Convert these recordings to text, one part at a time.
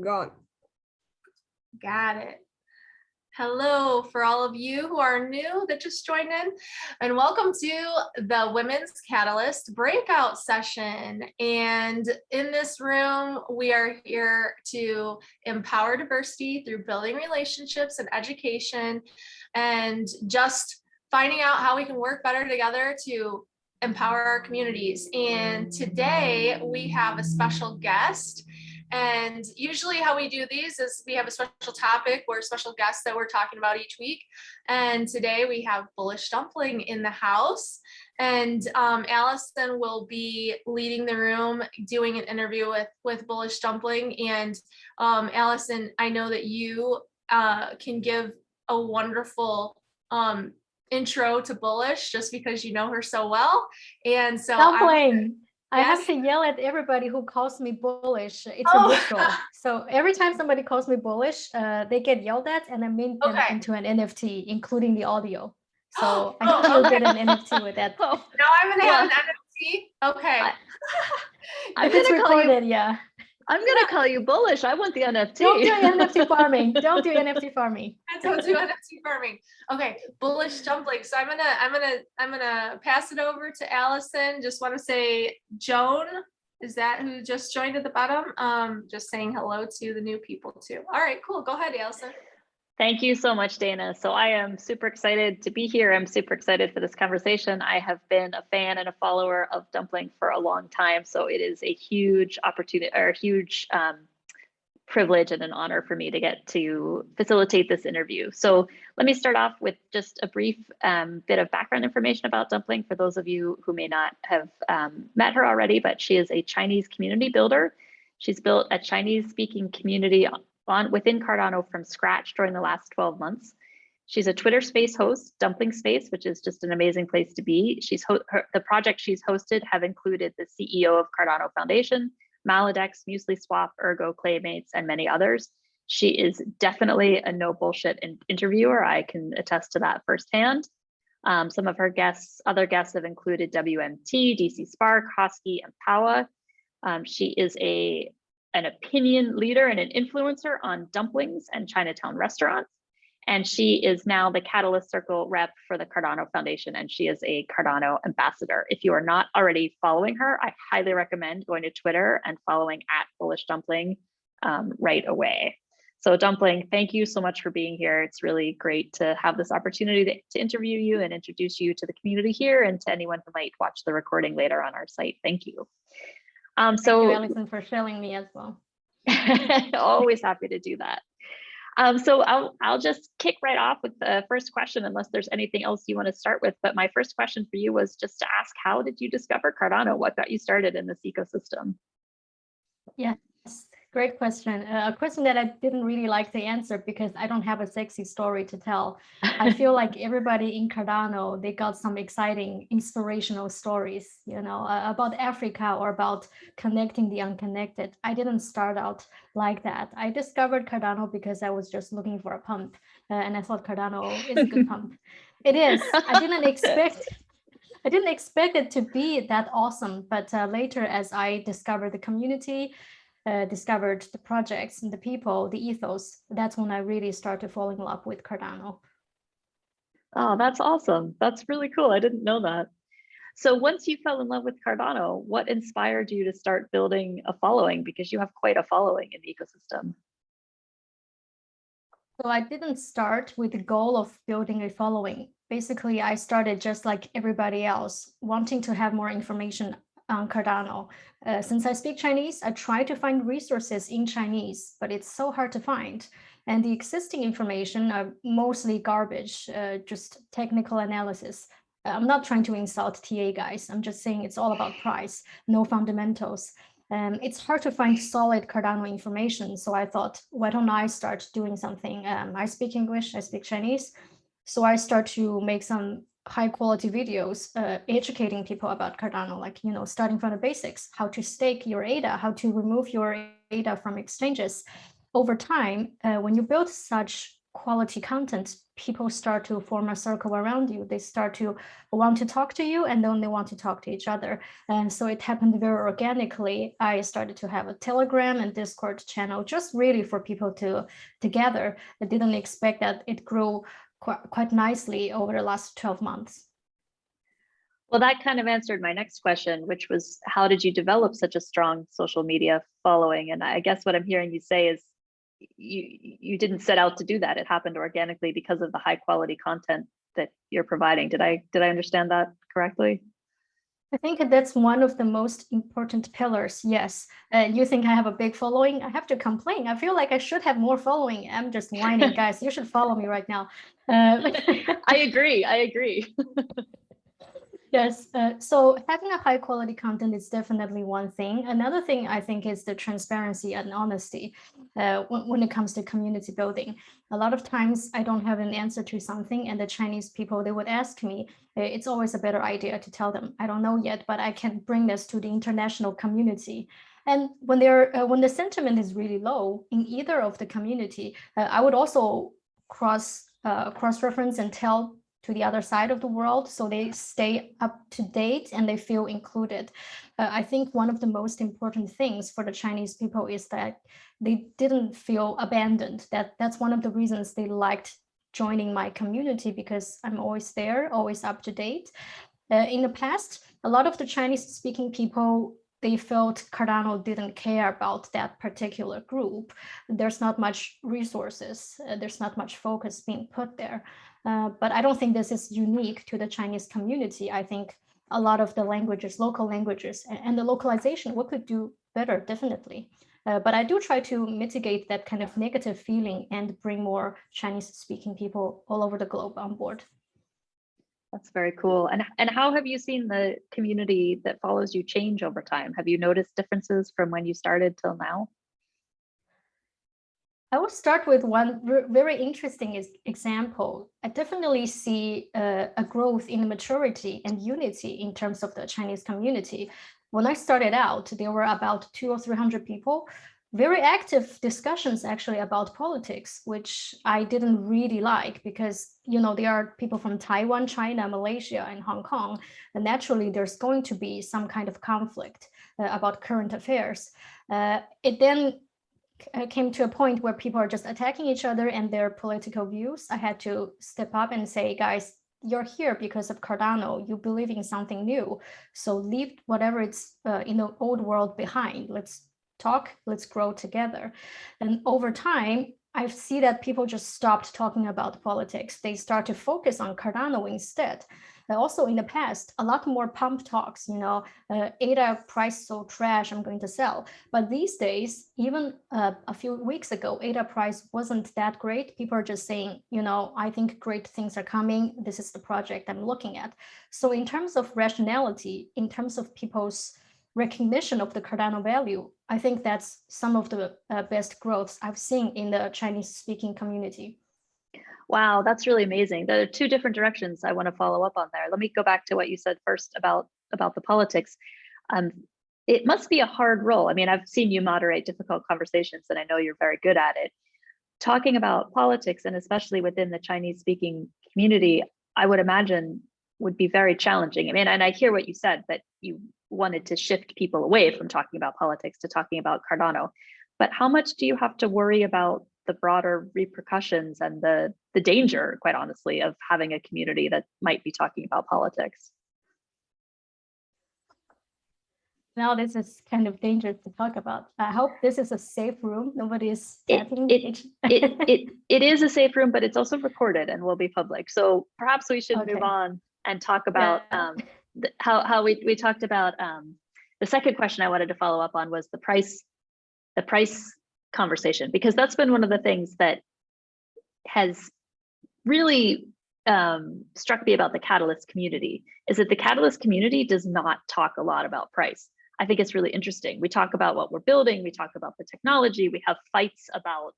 Gone. Got it. Hello for all of you who are new that just joined in, and welcome to the Women's Catalyst breakout session. And in this room, we are here to empower diversity through building relationships and education, and just finding out how we can work better together to empower our communities. And today we have a special guest. And usually how we do these is we have a special topic or a special guest that we're talking about each week. And today we have Bullish Dumpling in the house. And Allison will be leading the room, doing an interview with Bullish Dumpling. And Allison, I know that you can give a wonderful intro to Bullish just because you know her so well. And so Dumpling. I Yes. have to yell at everybody who calls me bullish. It's a ritual. So every time somebody calls me bullish, they get yelled at and I make them into an NFT, including the audio. So I think you'll get an NFT with that. Now I'm gonna have an NFT. Okay. If it's recorded, yeah. I'm gonna call you bullish. I want the NFT. Don't do NFT farming. Don't do NFT farming. Don't do NFT farming. Okay, Bullish Dumpling. So I'm gonna pass it over to Allison. Just want to say, Joan, is that who just joined at the bottom? Just saying hello to the new people too. All right, cool. Go ahead, Allison. Thank you so much, Dana. So I am super excited to be here. I'm super excited for this conversation. I have been a fan and a follower of Dumpling for a long time. So it is a huge opportunity or a huge privilege and an honor for me to get to facilitate this interview. So let me start off with just a brief bit of background information about Dumpling for those of you who may not have met her already, but she is a Chinese community builder. She's built a Chinese speaking community within Cardano from scratch during the last 12 months. She's a Twitter space host, Dumpling Space, which is just an amazing place to be. The project she's hosted have included the CEO of Cardano Foundation, Maladex, Muesli Swap, Ergo, Claymates, and many others. She is definitely a no bullshit interviewer. I can attest to that firsthand. Some of her other guests have included WMT, DC Spark, Hosky, and Pawa. She is an opinion leader and an influencer on dumplings and Chinatown restaurants. And she is now the Catalyst Circle rep for the Cardano Foundation, and she is a Cardano ambassador. If you are not already following her, I highly recommend going to Twitter and following @BullishDumpling right away. So Dumpling, thank you so much for being here. It's really great to have this opportunity to interview you and introduce you to the community here and to anyone who might watch the recording later on our site. Thank you. Thank you, Allison, for sharing me as well. Always happy to do that. So I'll just kick right off with the first question, unless there's anything else you want to start with. But my first question for you was just to ask, how did you discover Cardano? What got you started in this ecosystem? Yes, great question. A question that I didn't really like to answer because I don't have a sexy story to tell. I feel like everybody in Cardano, they got some exciting, inspirational stories, about Africa or about connecting the unconnected. I didn't start out like that. I discovered Cardano because I was just looking for a pump, and I thought Cardano is a good pump. It is. I didn't expect it to be that awesome, but later as I discovered the community, discovered the projects and the people, the ethos, that's when I really started falling in love with Cardano. Oh, that's awesome. That's really cool. I didn't know that. So once you fell in love with Cardano, what inspired you to start building a following? Because you have quite a following in the ecosystem. So I didn't start with the goal of building a following. Basically, I started just like everybody else, wanting to have more information on Cardano. Since I speak Chinese, I try to find resources in Chinese, but it's so hard to find. And the existing information are mostly garbage, just technical analysis. I'm not trying to insult TA guys. I'm just saying it's all about price, no fundamentals. It's hard to find solid Cardano information. So I thought, why don't I start doing something? I speak English, I speak Chinese. So I start to make some high quality videos educating people about Cardano, like, starting from the basics, how to stake your ADA, how to remove your ADA from exchanges. Over time, when you build such quality content, people start to form a circle around you. They start to want to talk to you, and then they want to talk to each other. And so it happened very organically. I started to have a Telegram and Discord channel, just really for people to gather. I didn't expect that it grew quite nicely over the last 12 months. Well, that kind of answered my next question, which was, how did you develop such a strong social media following? And I guess what I'm hearing you say is you didn't set out to do that. It happened organically because of the high quality content that you're providing. Did I understand that correctly? I think that's one of the most important pillars. Yes. You think I have a big following? I have to complain. I feel like I should have more following. I'm just whining, guys. You should follow me right now. I agree. Yes, so having a high quality content is definitely one thing. Another thing I think is the transparency and honesty when it comes to community building. A lot of times I don't have an answer to something, and the Chinese people, they would ask me, it's always a better idea to tell them, I don't know yet, but I can bring this to the international community. And when when the sentiment is really low in either of the community, I would also cross-reference and tell to the other side of the world, so they stay up to date and they feel included. I think one of the most important things for the Chinese people is that they didn't feel abandoned. That's one of the reasons they liked joining my community, because I'm always there, always up to date. In the past, a lot of the Chinese-speaking people, they felt Cardano didn't care about that particular group. There's not much resources, there's not much focus being put there. But I don't think this is unique to the Chinese community. I think a lot of the languages, local languages, and the localization, we could do better, definitely. But I do try to mitigate that kind of negative feeling and bring more Chinese-speaking people all over the globe on board. That's very cool. And how have you seen the community that follows you change over time? Have you noticed differences from when you started till now? I will start with one very interesting example. I definitely see a growth in maturity and unity in terms of the Chinese community. When I started out, there were about 200 or 300 people, very active discussions actually about politics, which I didn't really like, because, you know, there are people from Taiwan, China, Malaysia, and Hong Kong, and naturally there's going to be some kind of conflict about current affairs. It then came to a point where people are just attacking each other and their political views. I had to step up and say, guys, you're here because of Cardano. You believe in something new. So leave whatever it's in the old world behind. Let's talk, let's grow together. And over time, I see that people just stopped talking about politics. They start to focus on Cardano instead. Also in the past, a lot more pump talks, you know, ADA price so trash, I'm going to sell. But these days, even a few weeks ago, ADA price wasn't that great. People are just saying, you know, I think great things are coming. This is the project I'm looking at. So in terms of rationality, in terms of people's recognition of the Cardano value, I think that's some of the best growths I've seen in the Chinese-speaking community. Wow, that's really amazing. There are two different directions I want to follow up on there. Let me go back to what you said first about the politics. It must be a hard role. I mean, I've seen you moderate difficult conversations, and I know you're very good at it. Talking about politics, and especially within the Chinese-speaking community, I would imagine would be very challenging. I mean, and I hear what you said, that you wanted to shift people away from talking about politics to talking about Cardano. But how much do you have to worry about the broader repercussions and the danger, quite honestly, of having a community that might be talking about politics? Now this is kind of dangerous to talk about. I hope this is a safe room. Nobody is tapping it is a safe room, but it's also recorded and will be public. So perhaps we should move on and talk about how we talked about the second question I wanted to follow up on was the price conversation, because that's been one of the things that has really struck me about the Catalyst community, is that the Catalyst community does not talk a lot about price. I think it's really interesting. We talk about what we're building, we talk about the technology, we have fights about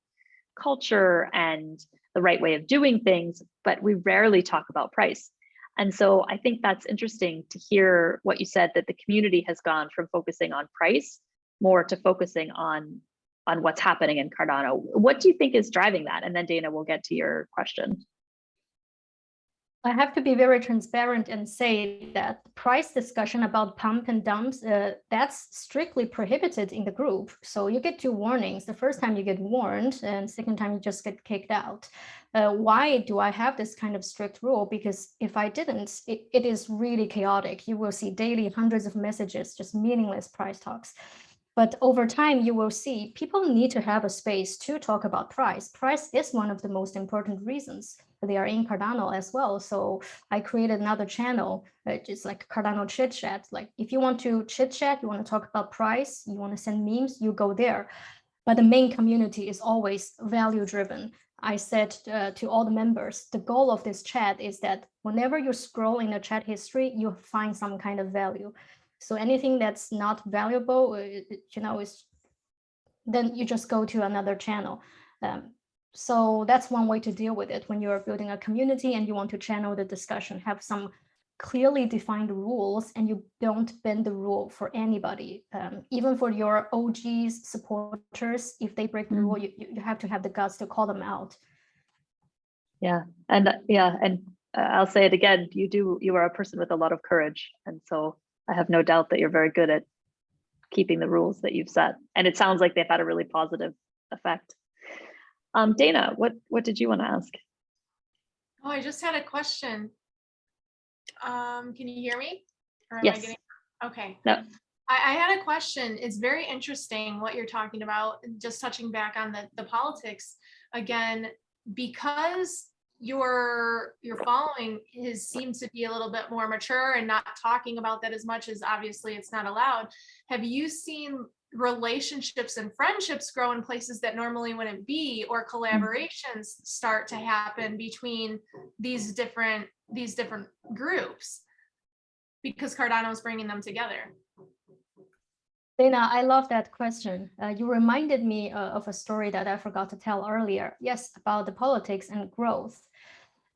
culture and the right way of doing things, but we rarely talk about price. And so I think that's interesting to hear what you said, that the community has gone from focusing on price more to focusing on on what's happening in Cardano. What do you think is driving that? And then Dana, we'll get to your question. I have to be very transparent and say that price discussion about pump and dumps, that's strictly prohibited in the group. So you get 2 warnings. The first time you get warned, and second time you just get kicked out. Why do I have this kind of strict rule? Because if I didn't, it is really chaotic. You will see daily hundreds of messages, just meaningless price talks. But over time, you will see people need to have a space to talk about price. Price is one of the most important reasons. They are in Cardano as well. So I created another channel, just like Cardano chit chat. Like if you want to chit chat, you want to talk about price, you want to send memes, you go there. But the main community is always value driven. I said to all the members, the goal of this chat is that whenever you scroll in the chat history, you find some kind of value. So anything that's not valuable, then you just go to another channel. So that's one way to deal with it when you're building a community and you want to channel the discussion, have some clearly defined rules, and you don't bend the rule for anybody. Even for your OGs, supporters, if they break the rule, you have to have the guts to call them out. Yeah, and I'll say it again, you are a person with a lot of courage. And so I have no doubt that you're very good at keeping the rules that you've set. And it sounds like they've had a really positive effect. Dana, what did you want to ask? Oh, I just had a question. Can you hear me? Or am Yes. I getting... Okay. No. I had a question. It's very interesting what you're talking about, just touching back on the politics again, because your following seems to be a little bit more mature and not talking about that as much, as obviously it's not allowed. Have you seen relationships and friendships grow in places that normally wouldn't be, or collaborations start to happen between these different groups because Cardano is bringing them together? Dana, I love that question. You reminded me of a story that I forgot to tell earlier. Yes, about the politics and growth.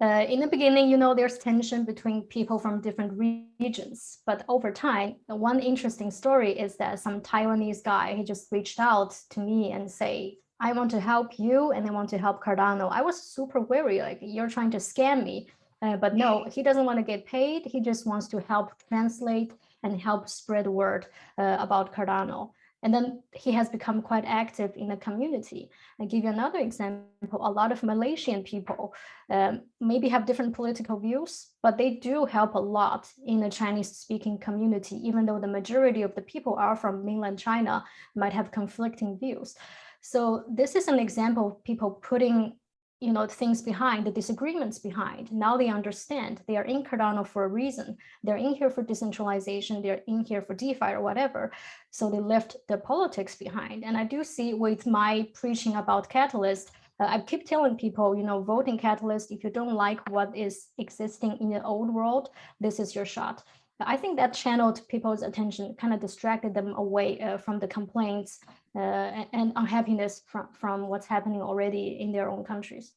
In the beginning, there's tension between people from different regions. But over time, one interesting story is that some Taiwanese guy, he just reached out to me and say, I want to help you and I want to help Cardano. I was super wary, like, you're trying to scam me. But no, he doesn't want to get paid. He just wants to help translate and help spread word about Cardano. And then he has become quite active in the community. I'll give you another example. A lot of Malaysian people maybe have different political views, but they do help a lot in the Chinese-speaking community, even though the majority of the people are from mainland China, might have conflicting views. So this is an example of people putting things behind, the disagreements behind. Now they understand they are in Cardano for a reason. They're in here for decentralization. They're in here for DeFi or whatever. So they left the politics behind. And I do see with my preaching about Catalyst, I keep telling people, vote in Catalyst. If you don't like what is existing in the old world, this is your shot. I think that channeled people's attention, kind of distracted them away from the complaints and unhappiness from what's happening already in their own countries.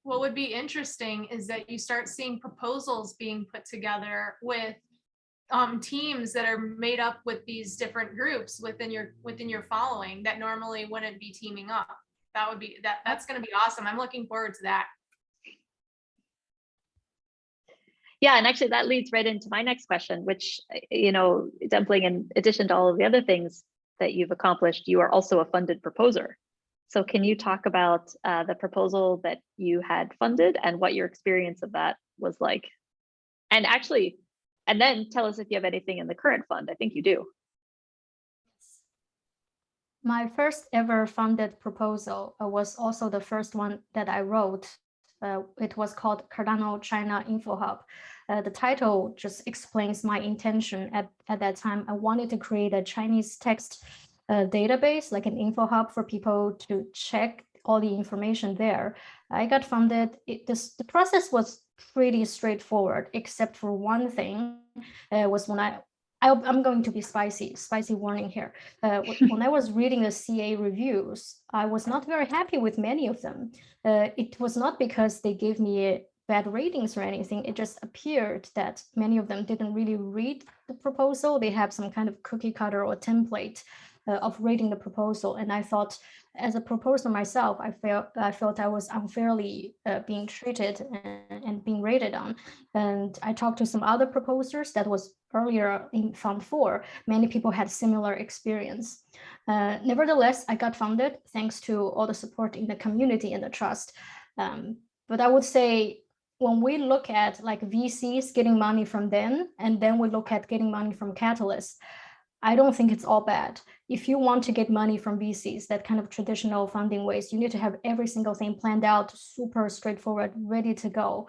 What would be interesting is that you start seeing proposals being put together with teams that are made up with these different groups within your following that normally wouldn't be teaming up. That's going to be awesome. I'm looking forward to that. Yeah, and actually that leads right into my next question, which, Dumpling, in addition to all of the other things that you've accomplished, you are also a funded proposer. So can you talk about the proposal that you had funded and what your experience of that was like? And then tell us if you have anything in the current fund. I think you do. My first ever funded proposal was also the first one that I wrote. It was called Cardano China Info Hub. The title just explains my intention at that time. I wanted to create a Chinese text database, like an info hub for people to check all the information there. I got funded. The process was pretty straightforward, except for one thing, was when I'm going to be spicy warning here. When I was reading the CA reviews, I was not very happy with many of them. It was not because they gave me bad ratings or anything. It just appeared that many of them didn't really read the proposal. They have some kind of cookie cutter or template of reading the proposal. And I thought, as a proposer myself, I felt I was unfairly being treated and being rated on. And I talked to some other proposers that was earlier in Fund 4. Many people had similar experience. Nevertheless, I got funded thanks to all the support in the community and the trust. But I would say, when we look at like VCs getting money from them, and then we look at getting money from Catalyst, I don't think it's all bad. If you want to get money from VCs, that kind of traditional funding ways, you need to have every single thing planned out, super straightforward, ready to go.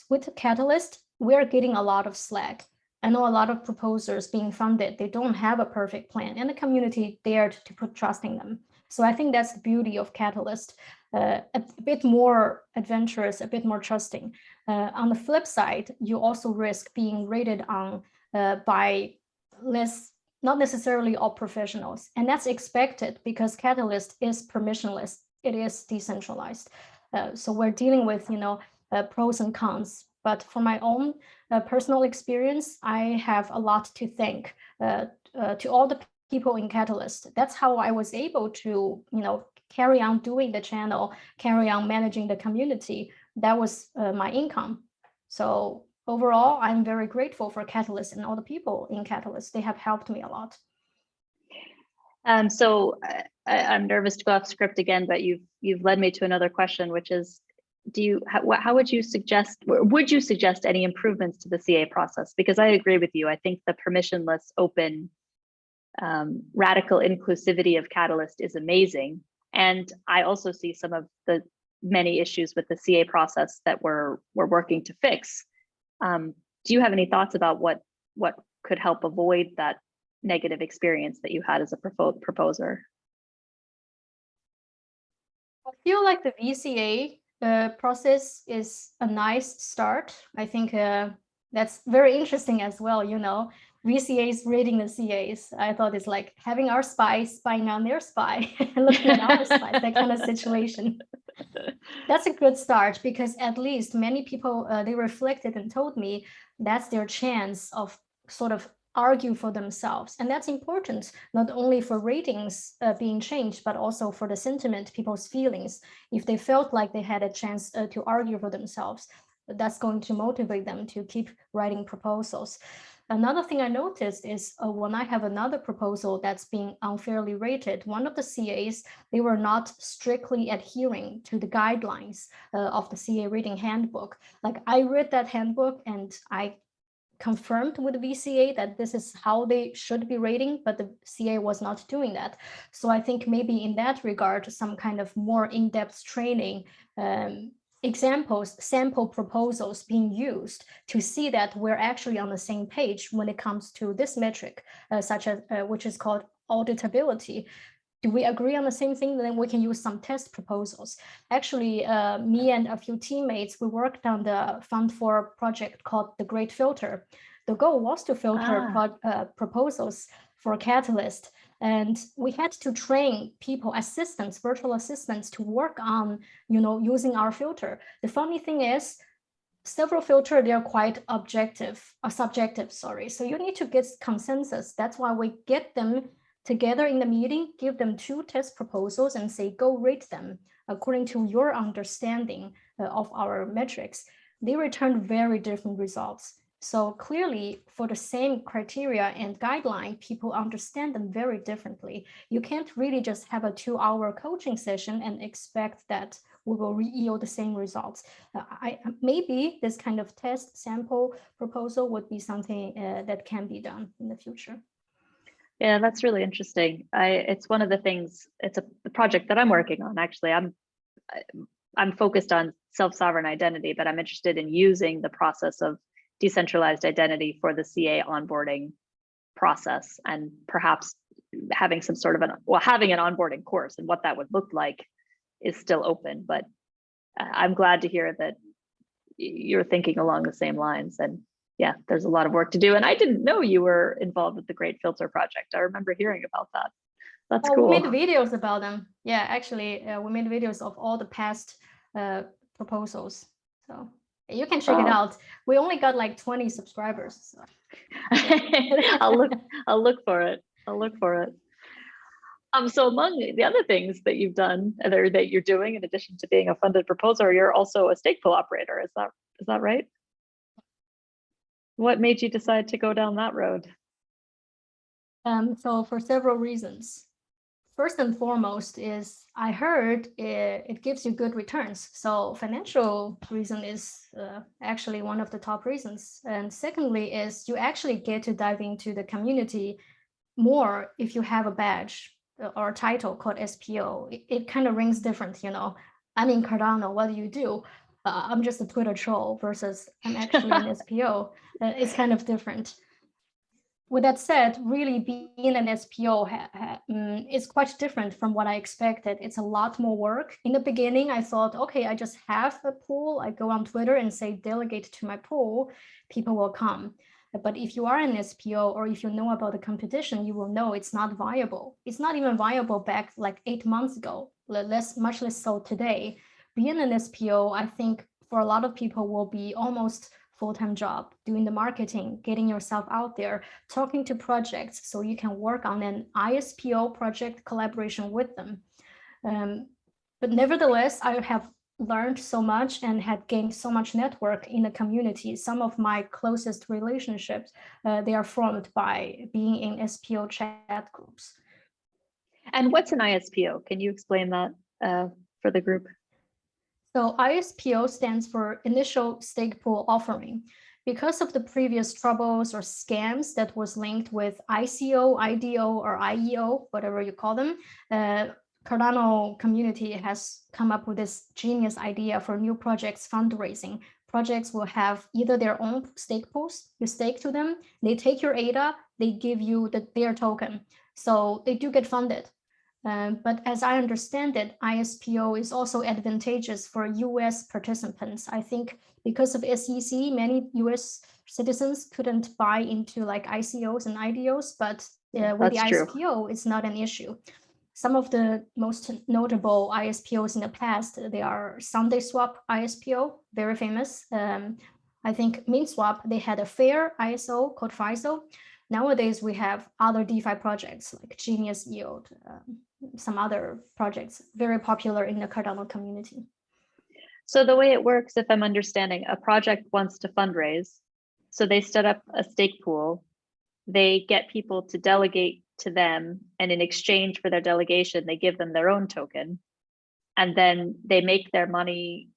With Catalyst, we're getting a lot of slack. I know a lot of proposers being funded, they don't have a perfect plan, and the community dared to put trust in them. So I think that's the beauty of Catalyst, a bit more adventurous, a bit more trusting. On the flip side, you also risk being rated on by not necessarily all professionals. And that's expected because Catalyst is permissionless. It is decentralized. So we're dealing with, pros and cons. But for my own personal experience, I have a lot to thank to all the people in Catalyst. That's how I was able to, carry on doing the channel, carry on managing the community. That was my income. So overall, I'm very grateful for Catalyst and all the people in Catalyst. They have helped me a lot. So I'm nervous to go off script again, but you've led me to another question, which is, how would you suggest any improvements to the CA process? Because I agree with you. I think the permissionless, open, radical inclusivity of Catalyst is amazing. And I also see some of the many issues with the CA process that we're working to fix. Do you have any thoughts about what could help avoid that negative experience that you had as a proposer? I feel like the VCA process is a nice start. I think that's very interesting as well. VCAs rating the CAs. I thought it's like having our spy spying on their spy, looking at our spy, that kind of situation. That's a good start, because at least many people, they reflected and told me that's their chance of sort of argue for themselves. And that's important, not only for ratings being changed, but also for the sentiment, people's feelings. If they felt like they had a chance to argue for themselves, that's going to motivate them to keep writing proposals. Another thing I noticed is when I have another proposal that's being unfairly rated, one of the CAs, they were not strictly adhering to the guidelines of the CA rating handbook. Like, I read that handbook and I confirmed with the VCA that this is how they should be rating, but the CA was not doing that. So I think maybe in that regard, some kind of more in-depth training, examples, sample proposals being used to see that we're actually on the same page when it comes to this metric, such as which is called auditability. Do we agree on the same thing? Then we can use some test proposals. Actually, me and a few teammates, we worked on the Fund 4 project called The Great Filter. The goal was to filter proposals for Catalyst. And we had to train people, assistants, virtual assistants, to work on, using our filter. The funny thing is, several filters, they're quite subjective, sorry. So you need to get consensus. That's why we get them together in the meeting, give them 2 test proposals and say, go rate them according to your understanding of our metrics. They returned very different results. So clearly, for the same criteria and guideline, people understand them very differently. You can't really just have a 2-hour coaching session and expect that we will yield the same results. Maybe this kind of test sample proposal would be something that can be done in the future. Yeah, that's really interesting. It's one of the things, the project that I'm working on. Actually, I'm focused on self-sovereign identity, but I'm interested in using the process of decentralized identity for the CA onboarding process, and perhaps having some sort of having an onboarding course, and what that would look like is still open. But I'm glad to hear that you're thinking along the same lines. And yeah, there's a lot of work to do. And I didn't know you were involved with the Great Filter project. I remember hearing about that. That's cool. We made videos about them. Yeah, actually, we made videos of all the past proposals. So you can check it out. We only got like 20 subscribers. So. I'll look for it. I'll look for it. So among the other things that you've done, or that you're doing, in addition to being a funded proposer, you're also a stake pool operator. Is that right? What made you decide to go down that road? So for several reasons. First and foremost is I heard it gives you good returns. So financial reason is actually one of the top reasons. And secondly is you actually get to dive into the community more if you have a badge or a title called SPO. It kind of rings different, you know. I'm in Cardano, what do you do? I'm just a Twitter troll versus I'm actually an SPO. It's kind of different. With that said, really being an SPO is quite different from what I expected. It's a lot more work. In the beginning, I thought, okay, I just have a pool. I go on Twitter and say, delegate to my pool, people will come. But if you are an SPO or if you know about the competition, you will know it's not viable. It's not even viable back like 8 months ago, much less so today. Being an SPO, I think for a lot of people will be almost full-time job, doing the marketing, getting yourself out there, talking to projects so you can work on an ISPO project collaboration with them. But nevertheless, I have learned so much and had gained so much network in the community. Some of my closest relationships, they are formed by being in SPO chat groups. And what's an ISPO? Can you explain that for the group? So ISPO stands for Initial Stake Pool Offering. Because of the previous troubles or scams that was linked with ICO, IDO, or IEO, whatever you call them, Cardano community has come up with this genius idea for new projects fundraising. Projects will have either their own stake pools, you stake to them, they take your ADA, they give you their token. So they do get funded. But as I understand it, ISPO is also advantageous for US participants. I think because of SEC, many US citizens couldn't buy into like ICOs and IDOs, but with the ISPO, it's not an issue. Some of the most notable ISPOs in the past, they are SundaySwap ISPO, very famous. I think MintSwap, they had a fair ISO called FISO. Nowadays, we have other DeFi projects like Genius Yield, some other projects very popular in the Cardano community. So the way it works, if I'm understanding, a project wants to fundraise, so they set up a stake pool, they get people to delegate to them, and in exchange for their delegation, they give them their own token, and then they make their money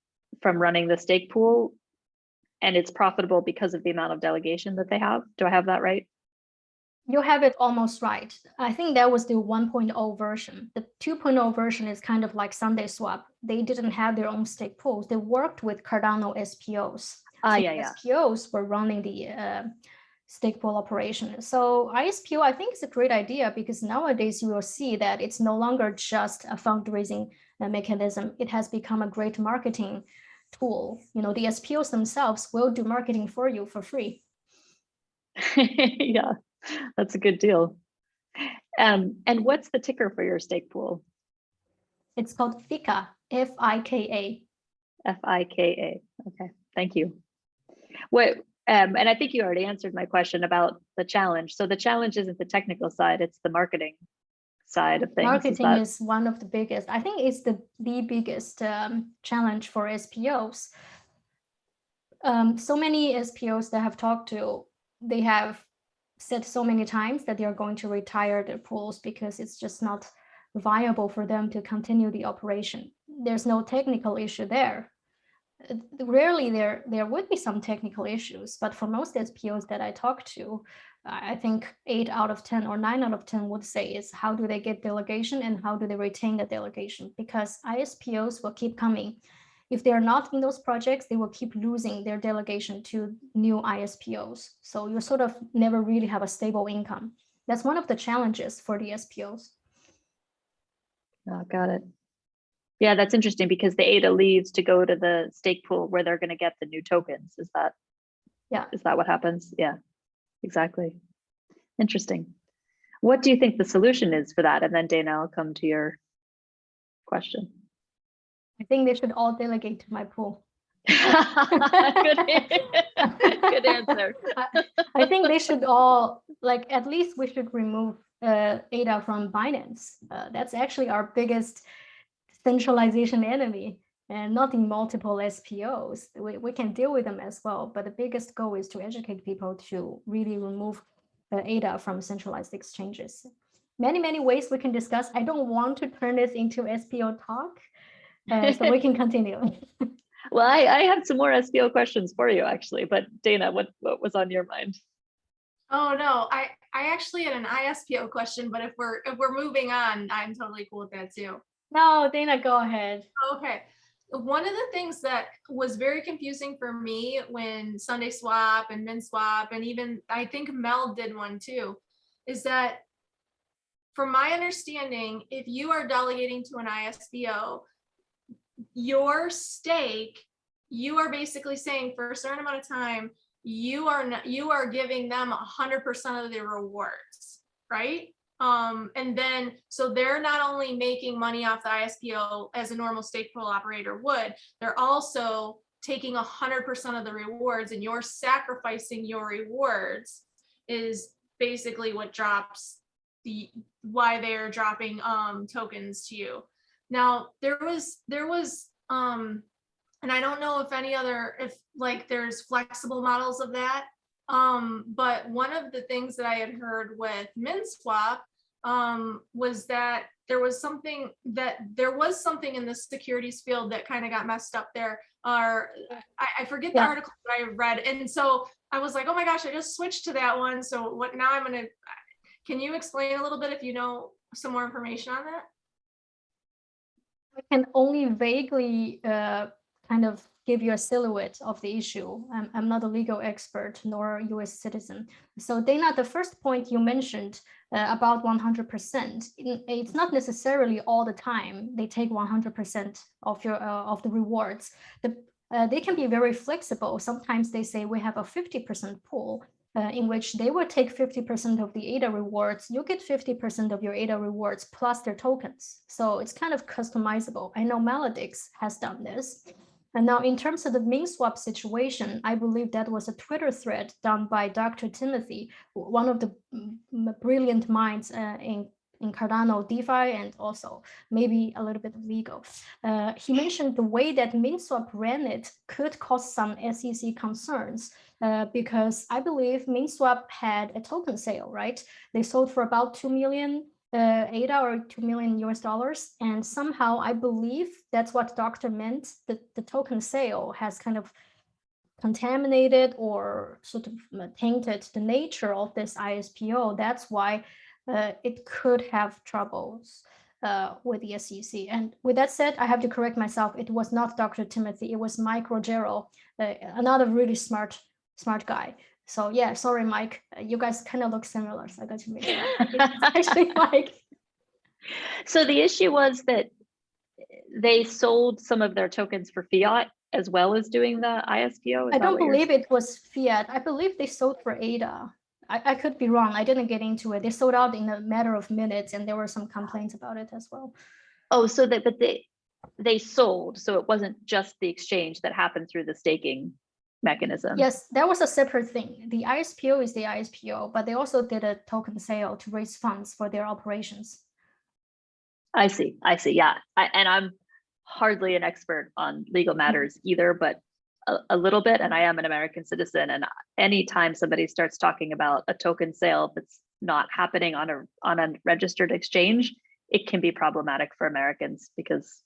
from running the stake pool, and it's profitable because of the amount of delegation that they have. Do I have that right? You have it almost right. I think that was the 1.0 version. The 2.0 version is kind of like SundaySwap. They didn't have their own stake pools. They worked with Cardano SPOs. SPOs were running the stake pool operation. So ISPO, I think, is a great idea because nowadays you will see that it's no longer just a fundraising mechanism. It has become a great marketing tool. You know, the SPOs themselves will do marketing for you for free. Yeah. That's a good deal. And what's the ticker for your stake pool? It's called FICA, F-I-K-A. F-I-K-A. Okay, thank you. And I think you already answered my question about the challenge. So the challenge isn't the technical side, it's the marketing side of things. Marketing is one of the biggest. I think it's the biggest challenge for SPOs. So many SPOs that I have talked to, they have said so many times that they are going to retire their pools because it's just not viable for them to continue the operation. There's no technical issue there. Rarely there would be some technical issues, but for most SPOs that I talk to, I think 8 out of 10 or 9 out of 10 would say is how do they get delegation and how do they retain the delegation? Because ISPOs will keep coming. If they're not in those projects, they will keep losing their delegation to new ISPOs. So you sort of never really have a stable income. That's one of the challenges for the SPOs. Oh, got it. Yeah, that's interesting because the ADA leaves to go to the stake pool where they're going to get the new tokens. Is that what happens? Yeah, exactly. Interesting. What do you think the solution is for that? And then Dana, I'll come to your question. I think they should all delegate to my pool. Good answer. I think they should all, like, at least we should remove ADA from Binance. That's actually our biggest centralization enemy, and not in multiple SPOs. We can deal with them as well, but the biggest goal is to educate people to really remove ADA from centralized exchanges. Many ways we can discuss. I don't want to turn this into SPO talk, so we can continue. Well, I have some more SPO questions for you actually, but Dana, what was on your mind? Oh no, I actually had an ISPO question, but if we're moving on, I'm totally cool with that too. No, Dana, go ahead. Okay. One of the things that was very confusing for me when Sunday Swap and Min Swap, and even I think Mel did one too, is that from my understanding, if you are delegating to an ISPO, your stake, you are basically saying for a certain amount of time, you are giving them 100% of the rewards, right? And then, so they're not only making money off the ISPO as a normal stake pool operator would, they're also taking 100% of the rewards, and you're sacrificing your rewards is basically what drops why they're dropping tokens to you. Now there was and I don't know if like there's flexible models of that. But one of the things that I had heard with MinSwap was that there was something in the securities field that kind of got messed up there. I forget the article that I read. And so I was like, oh my gosh, I just switched to that one. So what now can you explain a little bit if you know some more information on that? I can only vaguely kind of give you a silhouette of the issue. I'm not a legal expert nor a US citizen. So Dana, the first point you mentioned about 100%, it's not necessarily all the time they take 100% of the rewards. They can be very flexible. Sometimes they say we have a 50% pool in which they will take 50% of the ADA rewards. You get 50% of your ADA rewards plus their tokens. So it's kind of customizable. I know Melodix has done this. And now in terms of the MinSwap situation, I believe that was a Twitter thread done by Dr. Timothy, one of the brilliant minds in Cardano DeFi, and also maybe a little bit of legal. He mentioned the way that MinSwap ran it could cause some SEC concerns because I believe MinSwap had a token sale, right? They sold for about 2 million ADA or $2 million US, and somehow I believe that's what Doctor meant, that the token sale has kind of contaminated or sort of tainted the nature of this ISPO. That's why it could have troubles with the SEC. And with that said, I have to correct myself. It was not Dr. Timothy. It was Mike Rogero, another really smart guy. So yeah, sorry, Mike. You guys kind of look similar, so I got to make sure. It's actually Mike. So the issue was that they sold some of their tokens for Fiat as well as doing the ISPO. I don't believe it was Fiat. I believe they sold for ADA. I could be wrong. I didn't get into it. They sold out in a matter of minutes, and there were some complaints about it as well. Oh, so that, but they sold. So it wasn't just the exchange that happened through the staking mechanism. Yes, that was a separate thing. The ISPO is the ISPO, but they also did a token sale to raise funds for their operations. I see. Yeah. And I'm hardly an expert on legal matters either, but a little bit. And I am an American citizen. And anytime somebody starts talking about a token sale that's not happening on a registered exchange, it can be problematic for Americans because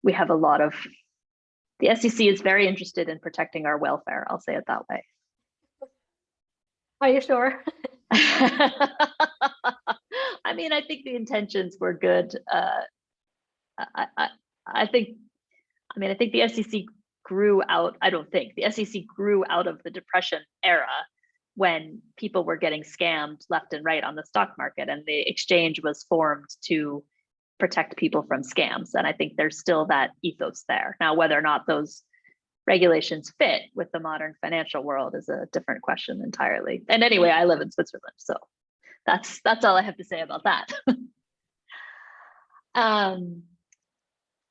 we have a lot of, the SEC is very interested in protecting our welfare. I'll say it that way. Are you sure? I mean, I think the intentions were good. I think the SEC grew out. I don't think the SEC grew out of the Depression era when people were getting scammed left and right on the stock market, and the exchange was formed to protect people from scams. And I think there's still that ethos there. Now, whether or not those regulations fit with the modern financial world is a different question entirely. And anyway, I live in Switzerland, so that's all I have to say about that.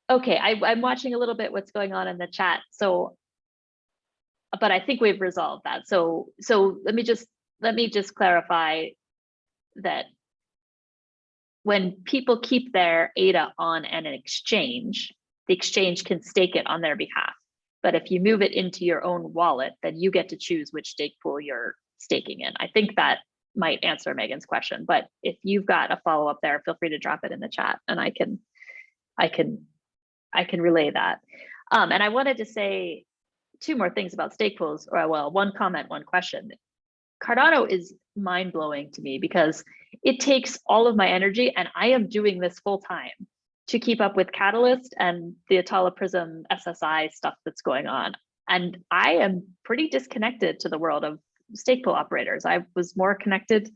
Okay, I'm watching a little bit what's going on in the chat. So, but I think we've resolved that. So let me just clarify. that when people keep their ADA on an exchange, the exchange can stake it on their behalf. But if you move it into your own wallet, then you get to choose which stake pool you're staking in. I think that might answer Megan's question, but if you've got a follow-up there, feel free to drop it in the chat and I can relay that. And I wanted to say two more things about stake pools, or well, one comment, one question. Cardano is mind-blowing to me because it takes all of my energy, and I am doing this full time to keep up with Catalyst and the Atala Prism SSI stuff that's going on. And I am pretty disconnected to the world of stake pool operators. I was more connected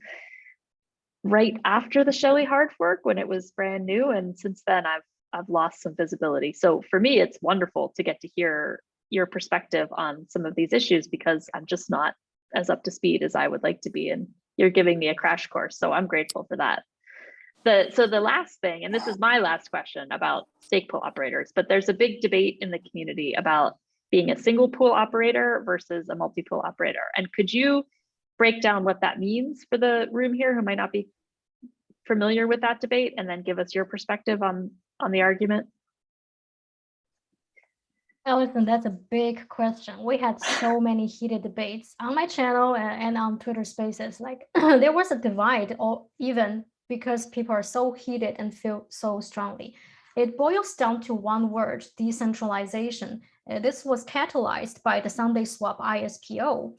right after the Shelley hard fork when it was brand new, and since then I've lost some visibility. So for me, it's wonderful to get to hear your perspective on some of these issues because I'm just not as up to speed as I would like to be, and you're giving me a crash course, so I'm grateful for that. So the last thing, and this is my last question about stake pool operators, but there's a big debate in the community about being a single pool operator versus a multi-pool operator. And could you break down what that means for the room here who might not be familiar with that debate, and then give us your perspective on the argument? Alison, that's a big question. We had so many heated debates on my channel and on Twitter Spaces. Like there was a divide, or even because people are so heated and feel so strongly. It boils down to one word: decentralization. This was catalyzed by the Sunday Swap ISPO.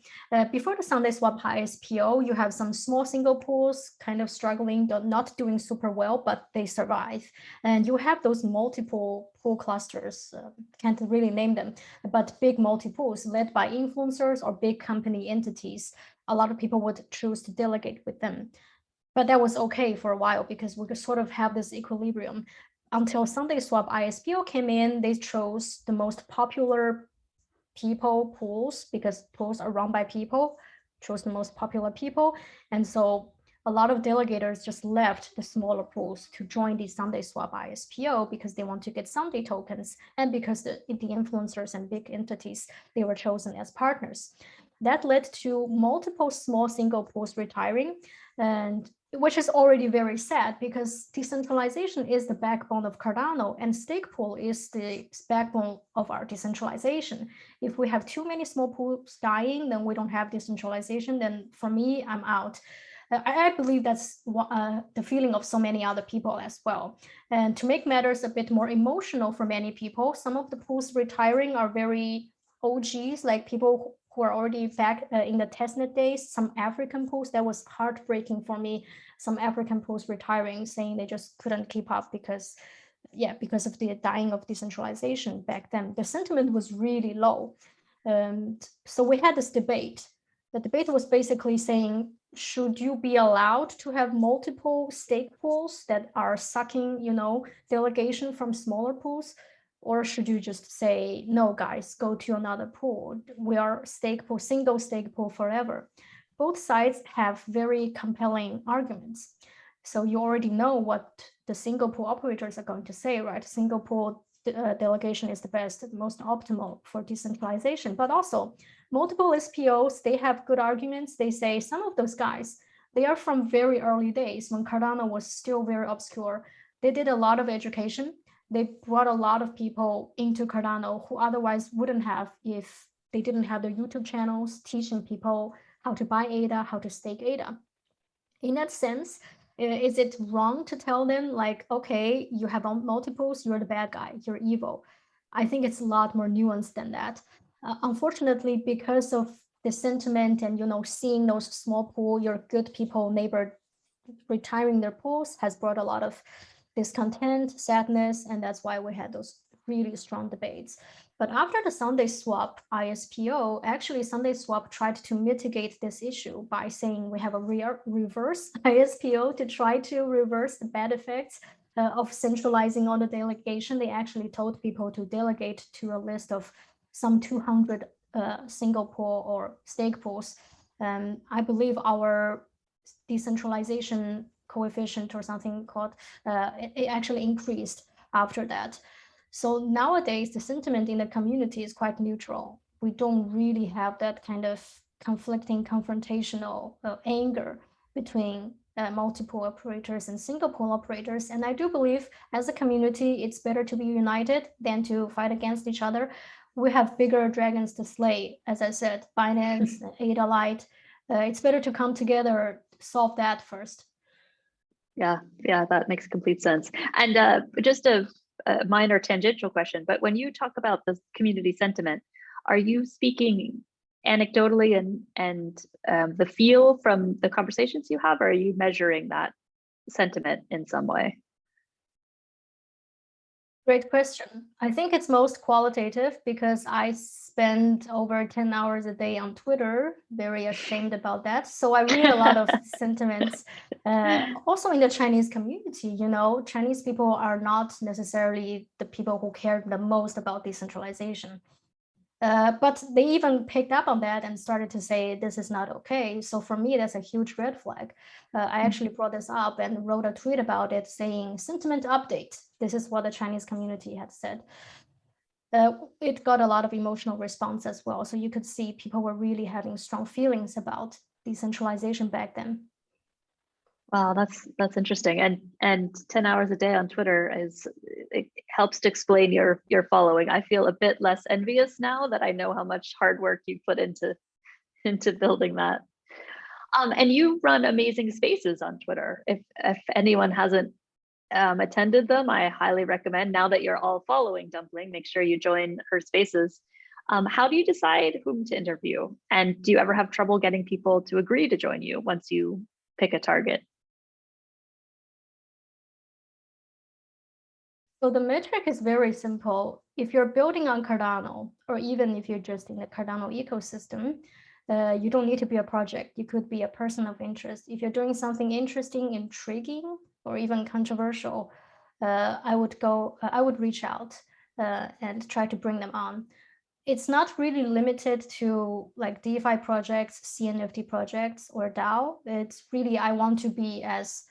Before the Sunday Swap ISPO, you have some small single pools kind of struggling, not doing super well, but they survive. And you have those multiple pool clusters, can't really name them, but big multi-pools led by influencers or big company entities. A lot of people would choose to delegate with them. But that was okay for a while because we could sort of have this equilibrium. Until Sunday Swap ISPO came in, they chose the most popular people pools because pools are run by people, chose the most popular people. And so a lot of delegators just left the smaller pools to join the Sunday Swap ISPO because they want to get Sunday tokens, and because the influencers and big entities, they were chosen as partners. That led to multiple small single pools retiring, and which is already very sad because decentralization is the backbone of Cardano and stake pool is the backbone of our decentralization. If we have too many small pools dying, then we don't have decentralization. Then for me, I'm out. I believe that's the feeling of so many other people as well. And to make matters a bit more emotional for many people, some of the pools retiring are very OGs, like people who are already back in the testnet days. Some African pools, that was heartbreaking for me. Some African pools retiring, saying they just couldn't keep up because of the dying of decentralization back then. The sentiment was really low. And so we had this debate. The debate was basically saying, should you be allowed to have multiple stake pools that are sucking, delegation from smaller pools? Or should you just say, no, guys, go to another pool. We are stake pool, single stake pool forever. Both sides have very compelling arguments. So you already know what the single pool operators are going to say, right? Single pool delegation is the best, most optimal for decentralization. But also multiple SPOs, they have good arguments. They say some of those guys, they are from very early days when Cardano was still very obscure. They did a lot of education. They brought a lot of people into Cardano who otherwise wouldn't have if they didn't have their YouTube channels teaching people how to buy ADA, how to stake ADA. In that sense, is it wrong to tell them like, okay, you have multiples, you're the bad guy, you're evil? I think it's a lot more nuanced than that. Unfortunately, because of the sentiment and seeing those small pool, your good people neighbor retiring their pools has brought a lot of discontent, sadness, and that's why we had those really strong debates. But after the Sunday Swap ISPO, actually Sunday Swap tried to mitigate this issue by saying we have a reverse ISPO to try to reverse the bad effects of centralizing all the delegation. They actually told people to delegate to a list of some 200 single pool or stake pools. I believe our decentralization coefficient or something called, it actually increased after that. So nowadays, the sentiment in the community is quite neutral. We don't really have that kind of conflicting, confrontational anger between multiple operators and single pool operators. And I do believe as a community, it's better to be united than to fight against each other. We have bigger dragons to slay, as I said, Binance, Ada Light. It's better to come together, solve that first. Yeah, that makes complete sense. And just a minor tangential question, but when you talk about the community sentiment, are you speaking anecdotally and the feel from the conversations you have, or are you measuring that sentiment in some way? Great question. I think it's most qualitative because I spend over 10 hours a day on Twitter, very ashamed about that. So I read a lot of sentiments. Also in the Chinese community, you know, Chinese people are not necessarily the people who care the most about decentralization. But they even picked up on that and started to say, this is not okay. So for me, that's a huge red flag. I actually brought this up and wrote a tweet about it saying, sentiment update. This is what the Chinese community had said. It got a lot of emotional response as well. So you could see people were really having strong feelings about decentralization back then. Wow, that's interesting. And 10 hours a day on Twitter it helps to explain your following. I feel a bit less envious now that I know how much hard work you put into building that. And you run amazing spaces on Twitter. If anyone hasn't attended them, I highly recommend. Now that you're all following Dumpling, make sure you join her spaces. How do you decide whom to interview? And do you ever have trouble getting people to agree to join you once you pick a target? So the metric is very simple. If you're building on Cardano, or even if you're just in the Cardano ecosystem, you don't need to be a project. You could be a person of interest. If you're doing something interesting, intriguing, or even controversial, I would reach out and try to bring them on. It's not really limited to like DeFi projects, CNFT projects, or DAO. It's really, I want to be as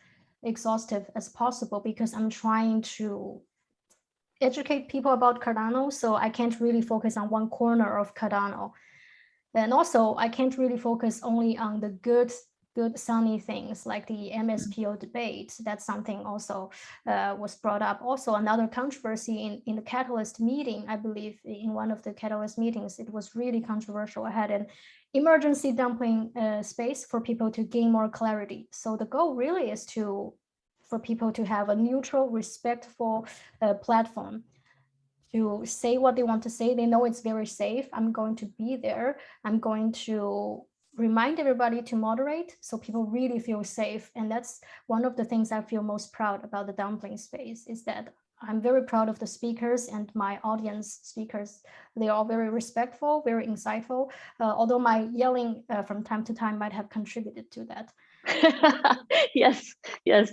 exhaustive as possible because I'm trying to educate people about Cardano, so I can't really focus on one corner of Cardano. And also, I can't really focus only on the good sunny things like the MSPO debate. That's something also was brought up. Also, another controversy in the Catalyst meeting, I believe in one of the Catalyst meetings, it was really controversial. I had an emergency dumpling space for people to gain more clarity. So the goal really is for people to have a neutral, respectful platform to say what they want to say. They know it's very safe. I'm going to be there. I'm going to remind everybody to moderate so people really feel safe. And that's one of the things I feel most proud about the Dumpling space is that I'm very proud of the speakers and my audience speakers. They're all very respectful, very insightful, although my yelling from time to time might have contributed to that. Yes,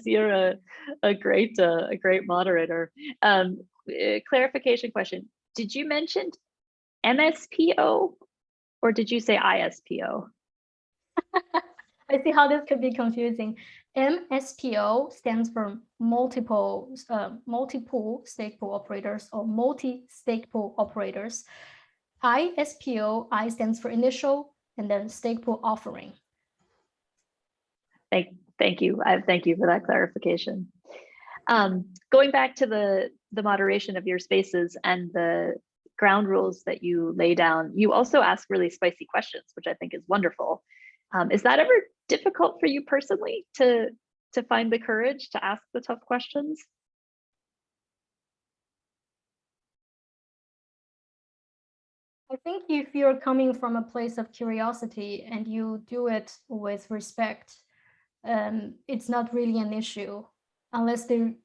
you're a great moderator. Clarification question: did you mention MSPO or did you say ISPO? I see how this could be confusing. MSPO stands for multiple stake pool operators or multi-stake pool operators. ISPO, I stands for initial, and then stake pool offering. Thank you. Thank you for that clarification. Going back to the moderation of your spaces and the ground rules that you lay down, you also ask really spicy questions, which I think is wonderful. Is that ever difficult for you personally to find the courage to ask the tough questions? I think if you're coming from a place of curiosity and you do it with respect, it's not really an issue unless they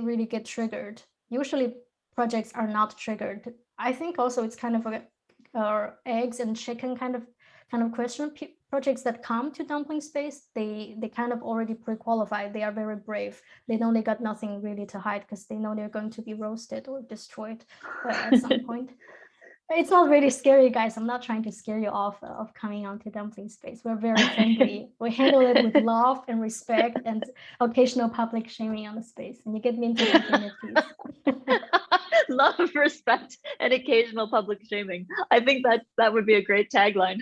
really get triggered. Usually projects are not triggered. I think also it's kind of a eggs and chicken kind of question. Projects that come to Dumpling space, they kind of already pre-qualified. They are very brave. They know they got nothing really to hide because they know they're going to be roasted or destroyed at some point. It's not really scary, guys. I'm not trying to scare you off of coming onto Dumpling space. We're very friendly. We handle it with love and respect and occasional public shaming on the space. And you get me into communities. Love, respect, and occasional public shaming. I think that would be a great tagline.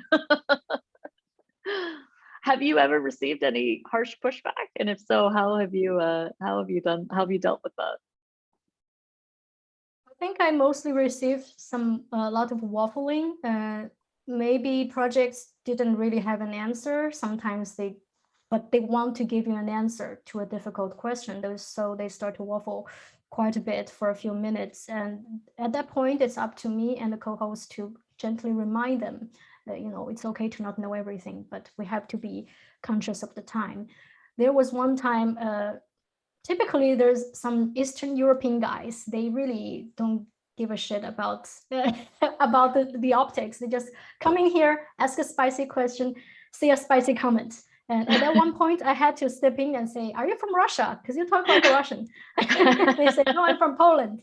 Have you ever received any harsh pushback? And if so, how have you dealt with that? I think I mostly received a lot of waffling. Maybe projects didn't really have an answer. Sometimes but they want to give you an answer to a difficult question. So they start to waffle quite a bit for a few minutes. And at that point, it's up to me and the co-host to gently remind them that, it's okay to not know everything, but we have to be conscious of the time. There was one time, typically there's some Eastern European guys, they really don't give a shit about about the optics. They just come in here, ask a spicy question, say a spicy comment. And at one point I had to step in and say, are you from Russia? Because you talk like a Russian. They said, no, I'm from Poland.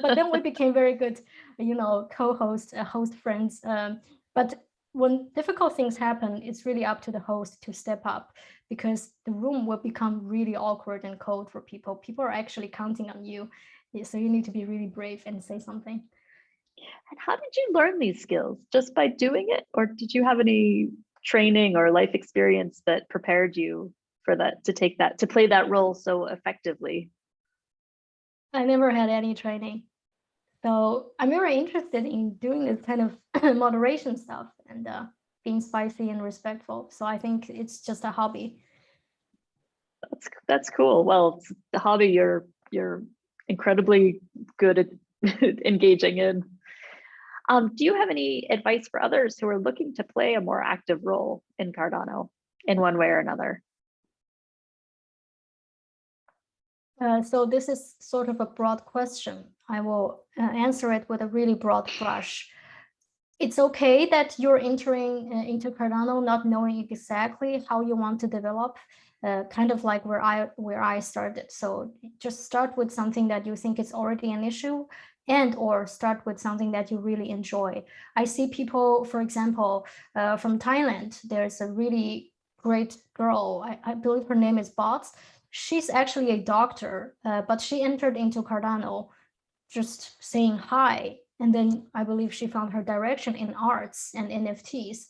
But then we became very good, co-host, host friends. But when difficult things happen, it's really up to the host to step up, because the room will become really awkward and cold for people. People are actually counting on you. So you need to be really brave and say something. And how did you learn these skills? Just by doing it? Or did you have any training or life experience that prepared you for that, to play that role so effectively? I never had any training. So I'm very interested in doing this kind of moderation stuff and being spicy and respectful. So I think it's just a hobby. That's cool. Well, it's the hobby you're incredibly good at engaging in. Do you have any advice for others who are looking to play a more active role in Cardano in one way or another? So this is sort of a broad question. I will answer it with a really broad brush. It's okay that you're entering into Cardano not knowing exactly how you want to develop, kind of like where I started. So just start with something that you think is already an issue, and or start with something that you really enjoy. I see people, for example, from Thailand. There's a really great girl. I believe her name is Bots. She's actually a doctor, but she entered into Cardano just saying hi. And then I believe she found her direction in arts and NFTs.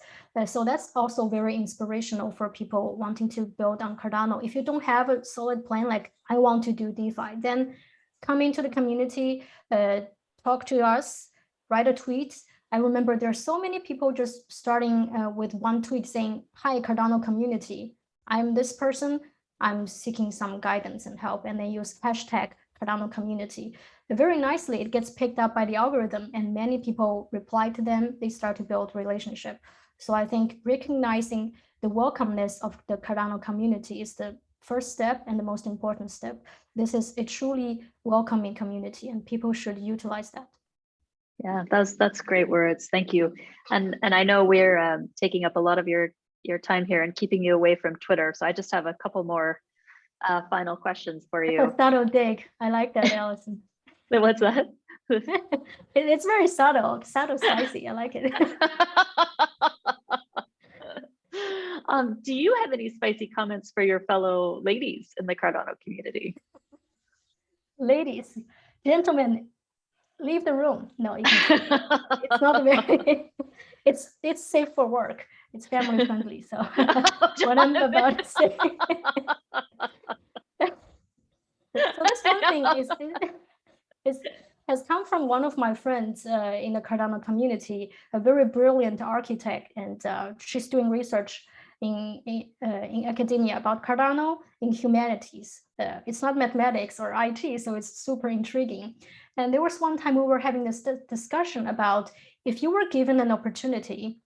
So that's also very inspirational for people wanting to build on Cardano. If you don't have a solid plan, like I want to do DeFi, then come into the community, talk to us, write a tweet. I remember there's so many people just starting with one tweet saying, hi, Cardano community. I'm this person. I'm seeking some guidance and help. And they use hashtag Cardano community. Very nicely, it gets picked up by the algorithm and many people reply to them. They start to build relationship. So I think recognizing the welcomeness of the Cardano community is the first step and the most important step. This is a truly welcoming community and people should utilize that. Yeah, that's great words. Thank you. And I know we're taking up a lot of your time here and keeping you away from Twitter. So I just have a couple more final questions for you. A subtle dig. I like that, Allison. What's that? It's very subtle, spicy. I like it. Do you have any spicy comments for your fellow ladies in the Cardano community? Ladies, gentlemen, leave the room. No, it's not very. It's safe for work. It's family friendly. So what I'm about to say. So that's one thing has come from one of my friends in the Cardano community, a very brilliant architect, and she's doing research in academia about Cardano in humanities. It's not mathematics or IT, so it's super intriguing. And there was one time we were having this discussion about if you were given an opportunity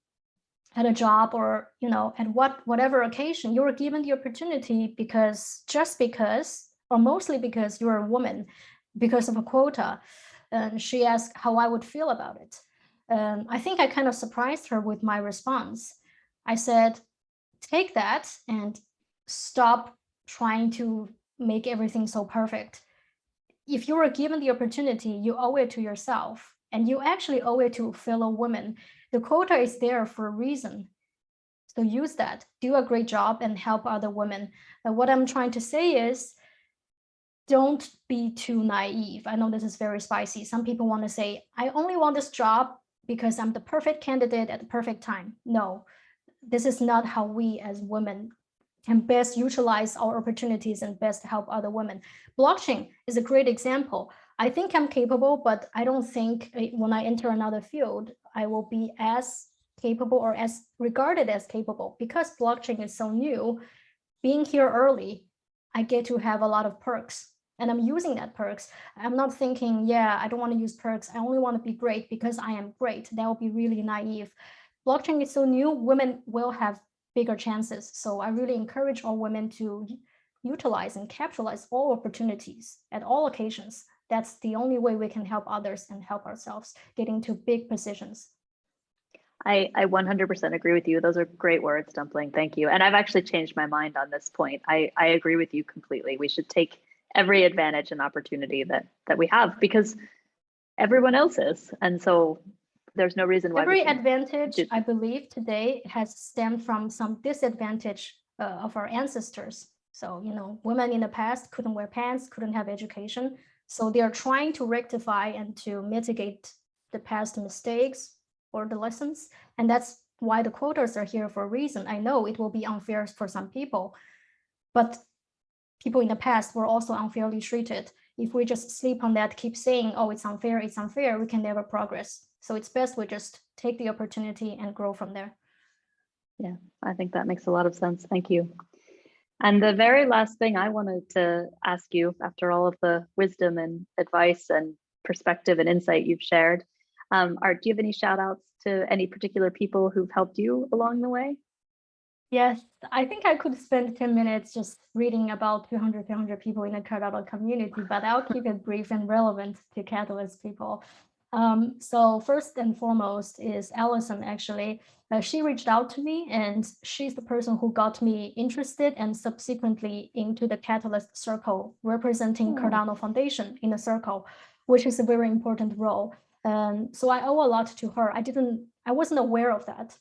at a job or at whatever occasion, you were given the opportunity just because or mostly because you're a woman, because of a quota. And she asked how I would feel about it. I think I kind of surprised her with my response. I said, take that and stop trying to make everything so perfect. If you were given the opportunity, you owe it to yourself, and you actually owe it to fellow women. The quota is there for a reason. So use that, do a great job and help other women. What I'm trying to say is, don't be too naive. I know this is very spicy. Some people want to say, I only want this job because I'm the perfect candidate at the perfect time. No, this is not how we as women can best utilize our opportunities and best help other women. Blockchain is a great example. I think I'm capable, but I don't think when I enter another field, I will be as capable or as regarded as capable, because blockchain is so new. Being here early, I get to have a lot of perks, and I'm using that perks. I'm not thinking, yeah, I don't want to use perks. I only want to be great because I am great. That would be really naive. Blockchain is so new, women will have bigger chances. So I really encourage all women to utilize and capitalize all opportunities at all occasions. That's the only way we can help others and help ourselves get into big positions. I 100% agree with you. Those are great words, Dumpling. Thank you. And I've actually changed my mind on this point. I agree with you completely. We should take every advantage and opportunity that we have, because everyone else is. And so there's no reason why every advantage, I believe, today has stemmed from some disadvantage of our ancestors. So, you know, women in the past couldn't wear pants, couldn't have education. So they are trying to rectify and to mitigate the past mistakes or the lessons. And that's why the quotas are here for a reason. I know it will be unfair for some people, but people in the past were also unfairly treated. If we just sleep on that, keep saying, oh, it's unfair, we can never progress. So it's best we just take the opportunity and grow from there. Yeah, I think that makes a lot of sense. Thank you. And the very last thing I wanted to ask you, after all of the wisdom and advice and perspective and insight you've shared, do you have any shout outs to any particular people who've helped you along the way? Yes, I think I could spend 10 minutes just reading about 300 people in the Cardano community, but I'll keep it brief and relevant to Catalyst people. So first and foremost is Allison, actually. She reached out to me, and she's the person who got me interested and subsequently into the Catalyst circle, representing Cardano Foundation in the circle, which is a very important role. So I owe a lot to her. I wasn't aware of that.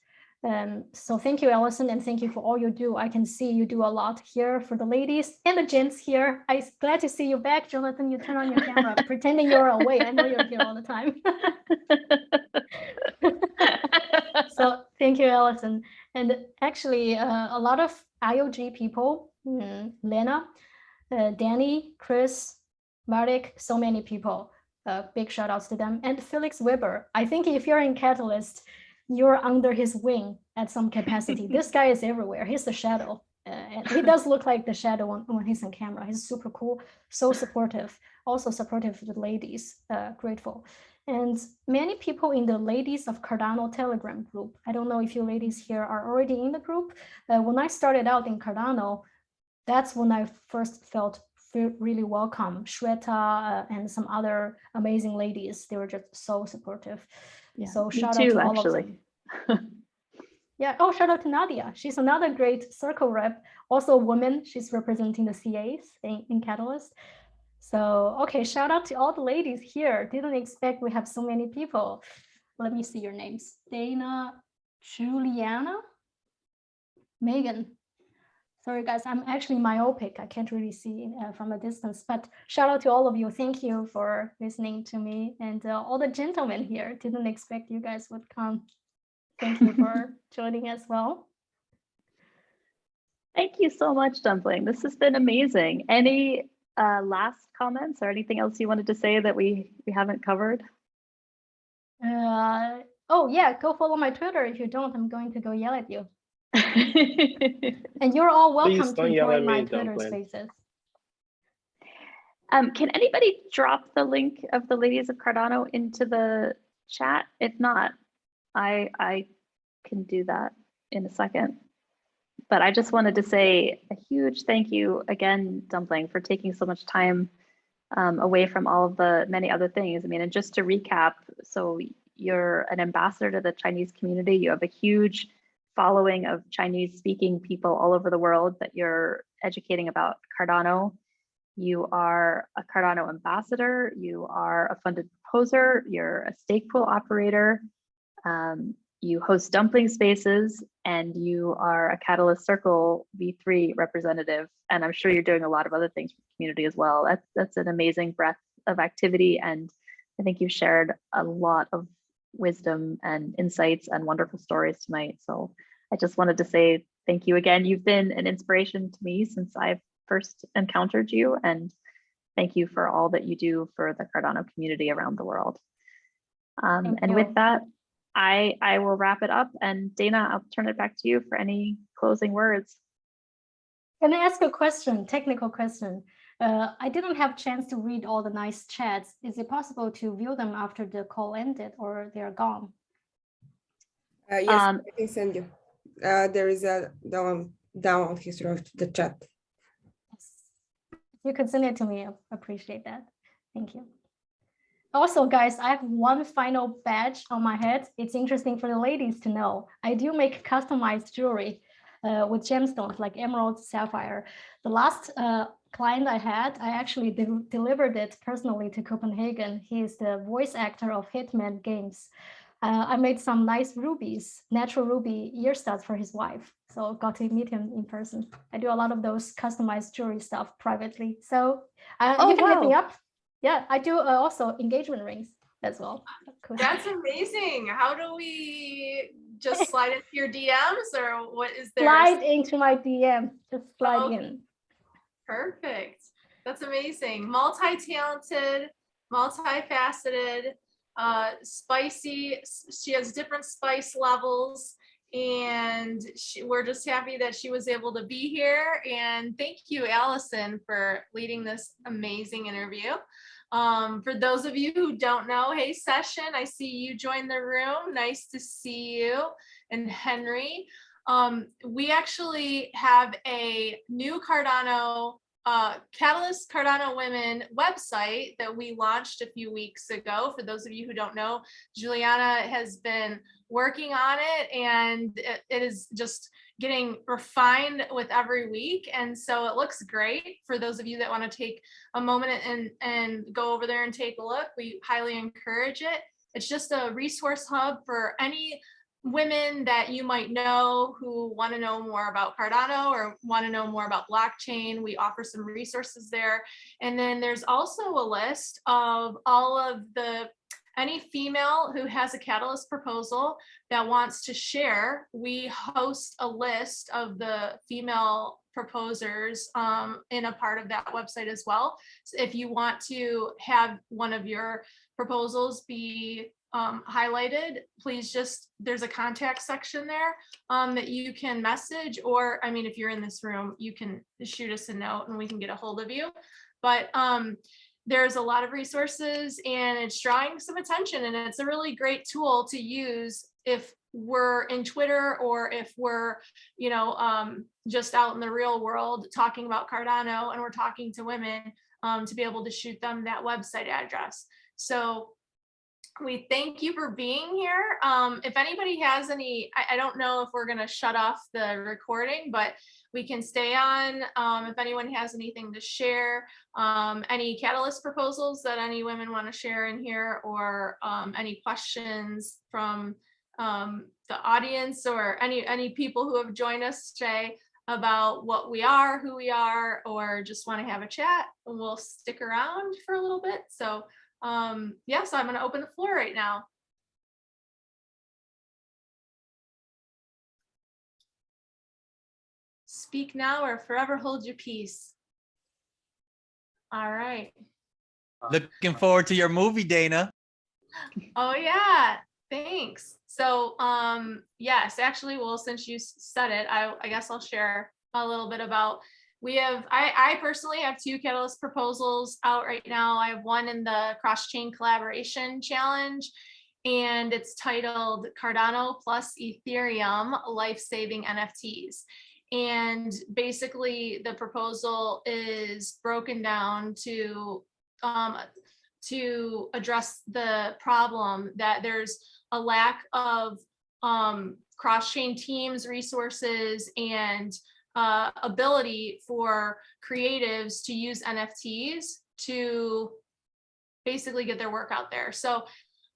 So thank you, Allison, and thank you for all you do. I can see you do a lot here for the ladies and the gents here. I'm glad to see you back, Jonathan. You turn on your camera, pretending you're away. I know you're here all the time. So thank you, Allison. And actually, a lot of IOG people, Lena, Danny, Chris, Marek, so many people. Big shout outs to them. And Felix Weber. I think if you're in Catalyst, you're under his wing at some capacity. This guy is everywhere. He's the shadow. And he does look like the shadow when he's on camera. He's super cool, so supportive, also supportive to the ladies, grateful. And many people in the Ladies of Cardano Telegram group. I don't know if you ladies here are already in the group. When I started out in Cardano, that's when I first felt really welcome. Shweta and some other amazing ladies, they were just so supportive. Yeah, so me shout too, out to actually. all of them. Yeah, oh, shout out to Nadia. She's another great circle rep, also a woman. She's representing the CAs in Catalyst. So, okay, shout out to all the ladies here. Didn't expect we have so many people. Let me see your names. Dana, Juliana, Megan. Sorry, guys, I'm actually myopic. I can't really see from a distance, but shout out to all of you. Thank you for listening to me, and all the gentlemen here. Didn't expect you guys would come. Thank you for joining as well. Thank you so much, Dumpling. This has been amazing. Any last comments or anything else you wanted to say that we haven't covered? Oh yeah, go follow my Twitter. If you don't, I'm going to go yell at you. And you're all welcome to join my Twitter spaces. Can anybody drop the link of the Ladies of Cardano into the chat? If not, I can do that in a second. But I just wanted to say a huge thank you again, Dumpling, for taking so much time away from all of the many other things. I mean, and just to recap, so you're an ambassador to the Chinese community. You have a huge following of Chinese speaking people all over the world that you're educating about Cardano. You are a Cardano ambassador. You are a funded proposer. You're a stake pool operator. You host Dumpling spaces, and you are a Catalyst Circle V3 representative. And I'm sure you're doing a lot of other things for the community as well. That's an amazing breadth of activity. And I think you've shared a lot of wisdom and insights and wonderful stories tonight. So I just wanted to say thank you again. You've been an inspiration to me since I've first encountered you, and thank you for all that you do for the Cardano community around the world. And with that, I will wrap it up. And Dana, I'll turn it back to you for any closing words. Can I ask a question, technical question? I didn't have a chance to read all the nice chats. Is it possible to view them after the call ended, or they're gone? Yes, I can send you. There is a download history of the chat. Yes. You could send it to me. I appreciate that. Thank you. Also, guys, I have one final badge on my head. It's interesting for the ladies to know. I do make customized jewelry with gemstones like emerald, sapphire. The last client I had, I actually delivered it personally to Copenhagen. He is the voice actor of Hitman games. I made some nice rubies, natural ruby ear studs for his wife. So got to meet him in person. I do a lot of those customized jewelry stuff privately. So you can hit me up. Yeah, I do also engagement rings as well. Cool. That's amazing. How do we just slide into your DMs, or what is there? Slide into my DM. Just slide in. Perfect. That's amazing. Multi-talented, multifaceted, spicy. She has different spice levels, and we're just happy that she was able to be here. And thank you, Allison, for leading this amazing interview. For those of you who don't know, hey Session, I see you joined the room. Nice to see you. And Henry, we actually have a new Cardano Catalyst Cardano Women website that we launched a few weeks ago. For those of you who don't know, Juliana has been working on it, and it is just getting refined with every week. And so it looks great. For those of you that want to take a moment and go over there and take a look, we highly encourage it. It's just a resource hub for any women that you might know who want to know more about Cardano or want to know more about blockchain. We offer some resources there. And then there's also a list of all of any female who has a Catalyst proposal that wants to share. We host a list of the female proposers in a part of that website as well. So if you want to have one of your proposals be highlighted, please there's a contact section there that you can message, or I mean, if you're in this room, you can shoot us a note and we can get a hold of you. But there's a lot of resources, and it's drawing some attention, and it's a really great tool to use if we're in Twitter, or if we're, just out in the real world talking about Cardano and we're talking to women, to be able to shoot them that website address. So we thank you for being here. If anybody has any, I don't know if we're going to shut off the recording, but we can stay on. If anyone has anything to share, any Catalyst proposals that any women want to share in here, or any questions from the audience, or any people who have joined us today about what we are, who we are, or just want to have a chat, we'll stick around for a little bit. So yeah, so I'm going to open the floor right now. Speak now or forever hold your peace. All right. Looking forward to your movie, Dana. Oh yeah, thanks. So yes, actually, well, since you said it, I guess I'll share a little bit about. I personally have 2 Catalyst proposals out right now. I have one in the cross-chain collaboration challenge, and it's titled Cardano plus Ethereum life-saving NFTs. And basically the proposal is broken down to address the problem that there's a lack of cross-chain teams, resources, and ability for creatives to use NFTs to basically get their work out there. So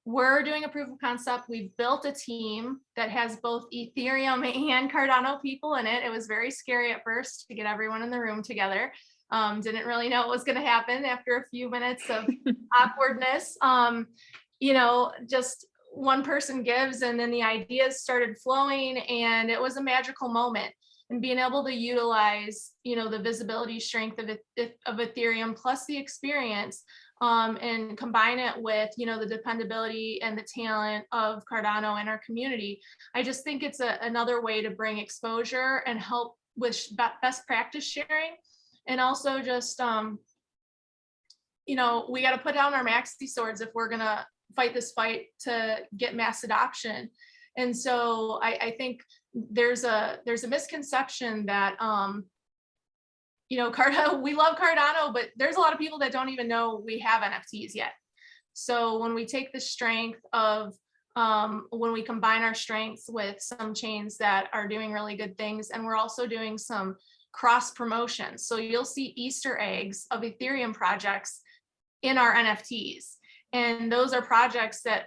we're doing a proof of concept. We've built a team that has both Ethereum and Cardano people in it. It was very scary at first to get everyone in the room together. Didn't really know what was going to happen after a few minutes of awkwardness. one person gives, and then the ideas started flowing, and it was a magical moment. And being able to utilize, the visibility strength of Ethereum plus the experience, and combine it with, the dependability and the talent of Cardano and our community. I just think it's another way to bring exposure and help with best practice sharing. And also just, we got to put down our maxi swords if we're going to fight this fight to get mass adoption. And so I think there's a misconception that, Cardano, we love Cardano, but there's a lot of people that don't even know we have NFTs yet. So when we take the strength of, when we combine our strengths with some chains that are doing really good things, and we're also doing some cross promotions. So you'll see Easter eggs of Ethereum projects in our NFTs. And those are projects that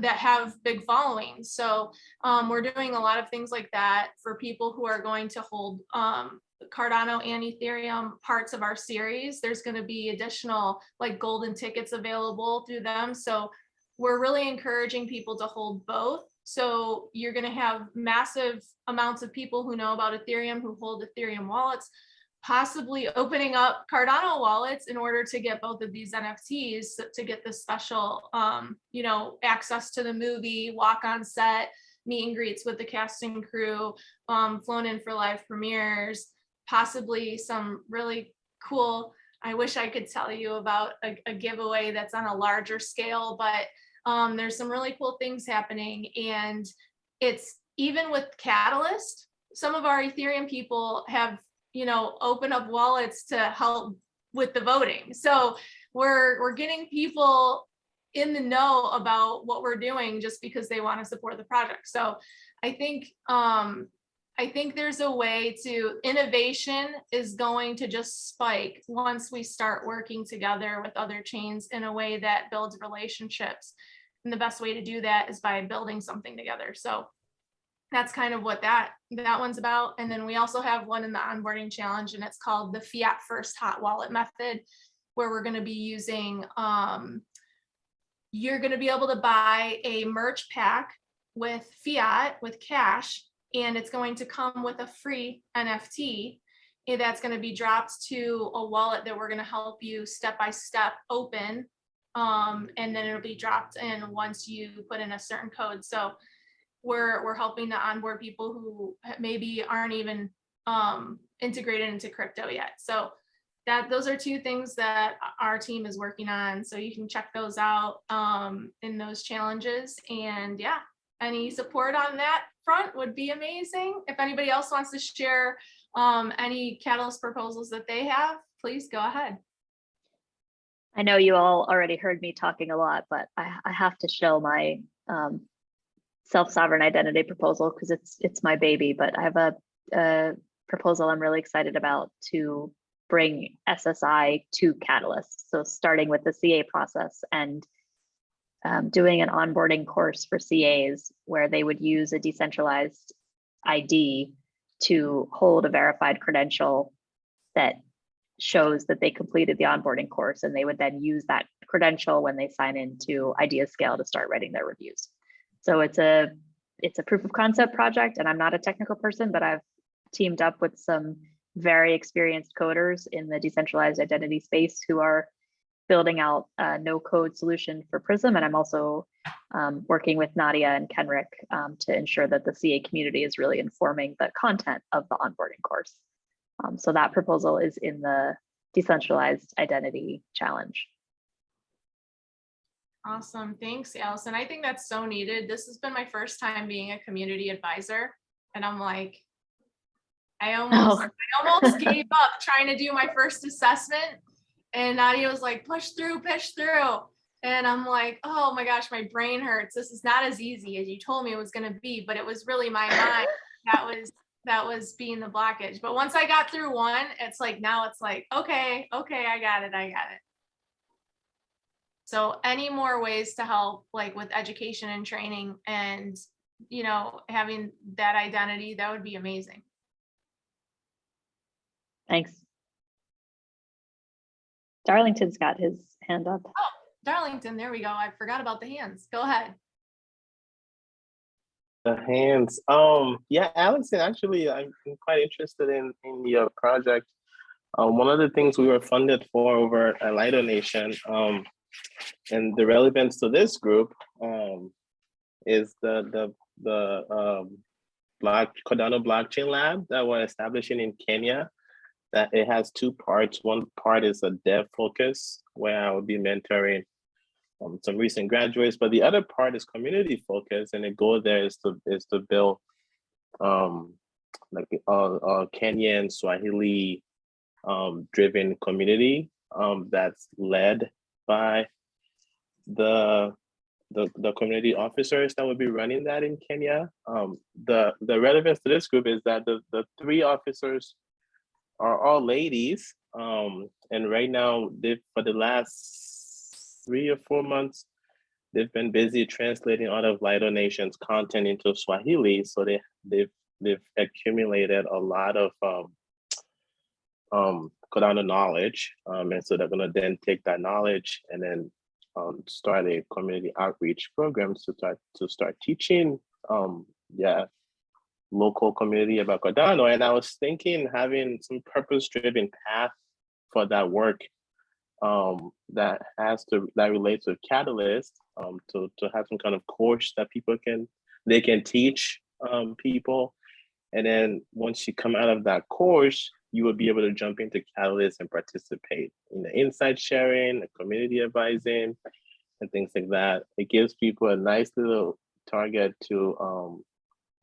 have big followings. So we're doing a lot of things like that for people who are going to hold Cardano and Ethereum parts of our series. There's going to be additional like golden tickets available through them. So we're really encouraging people to hold both. So you're going to have massive amounts of people who know about Ethereum, who hold Ethereum wallets, possibly opening up Cardano wallets in order to get both of these NFTs to get this special, access to the movie, walk on set, meet and greets with the cast and crew, flown in for live premieres, possibly some really cool, I wish I could tell you about a giveaway that's on a larger scale, but there's some really cool things happening. And it's even with Catalyst, some of our Ethereum people have open up wallets to help with the voting. So we're getting people in the know about what we're doing just because they want to support the project. So I think there's a way to, innovation is going to just spike once we start working together with other chains in a way that builds relationships. And the best way to do that is by building something together. So that's kind of what that one's about. And then we also have one in the onboarding challenge, and it's called the Fiat first hot wallet method, where we're going to be using, you're going to be able to buy a merch pack with Fiat, with cash, and it's going to come with a free NFT that's going to be dropped to a wallet that we're going to help you step-by-step open. And then it'll be dropped in once you put in a certain code. So we're helping to onboard people who maybe aren't even integrated into crypto yet. So those are two things that our team is working on. So you can check those out in those challenges. And yeah, any support on that front would be amazing. If anybody else wants to share any Catalyst proposals that they have, please go ahead. I know you all already heard me talking a lot, but I have to show my self-sovereign identity proposal because it's my baby. But I have a proposal I'm really excited about to bring SSI to Catalyst. So starting with the CA process and doing an onboarding course for CAs where they would use a decentralized ID to hold a verified credential that shows that they completed the onboarding course, and they would then use that credential when they sign into IdeaScale to start writing their reviews. So it's a proof of concept project, and I'm not a technical person, but I've teamed up with some very experienced coders in the decentralized identity space who are building out a no-code solution for Prism. And I'm also working with Nadia and Kenrick to ensure that the CA community is really informing the content of the onboarding course. So that proposal is in the decentralized identity challenge. Awesome. Thanks, Allison. I think that's so needed. This has been my first time being a community advisor. And I'm like, I almost gave up trying to do my first assessment. And Nadia was like, push through. And I'm like, oh my gosh, my brain hurts. This is not as easy as you told me it was going to be, but it was really my mind that was being the blockage. But once I got through one, it's like, now it's like, okay, I got it. So any more ways to help, like with education and training and, having that identity, that would be amazing. Thanks. Darlington's got his hand up. Oh, Darlington, there we go. I forgot about the hands. Go ahead. The hands. Yeah, Allison, actually, I'm quite interested in your project. One of the things we were funded for over at Lido Nation, and the relevance to this group, is the Cardano blockchain lab that we're establishing in Kenya. That it has two parts. One part is a dev focus where I will be mentoring some recent graduates, but the other part is community focused, and the goal there is to build like a Kenyan Swahili driven community that's led by the community officers that will be running that in Kenya. The relevance to this group is that the three officers are all ladies, and right now for the last 3 or 4 months they've been busy translating all of Lido Nation's content into Swahili. So they've accumulated a lot of Cardano knowledge, and so they're gonna then take that knowledge and then start a community outreach program to start teaching local community about Cardano. And I was thinking having some purpose-driven path for that work that relates to Catalyst, to have some kind of course that people can teach people. And then once you come out of that course, you will be able to jump into Catalyst and participate in the insight sharing, the community advising, and things like that. It gives people a nice little target to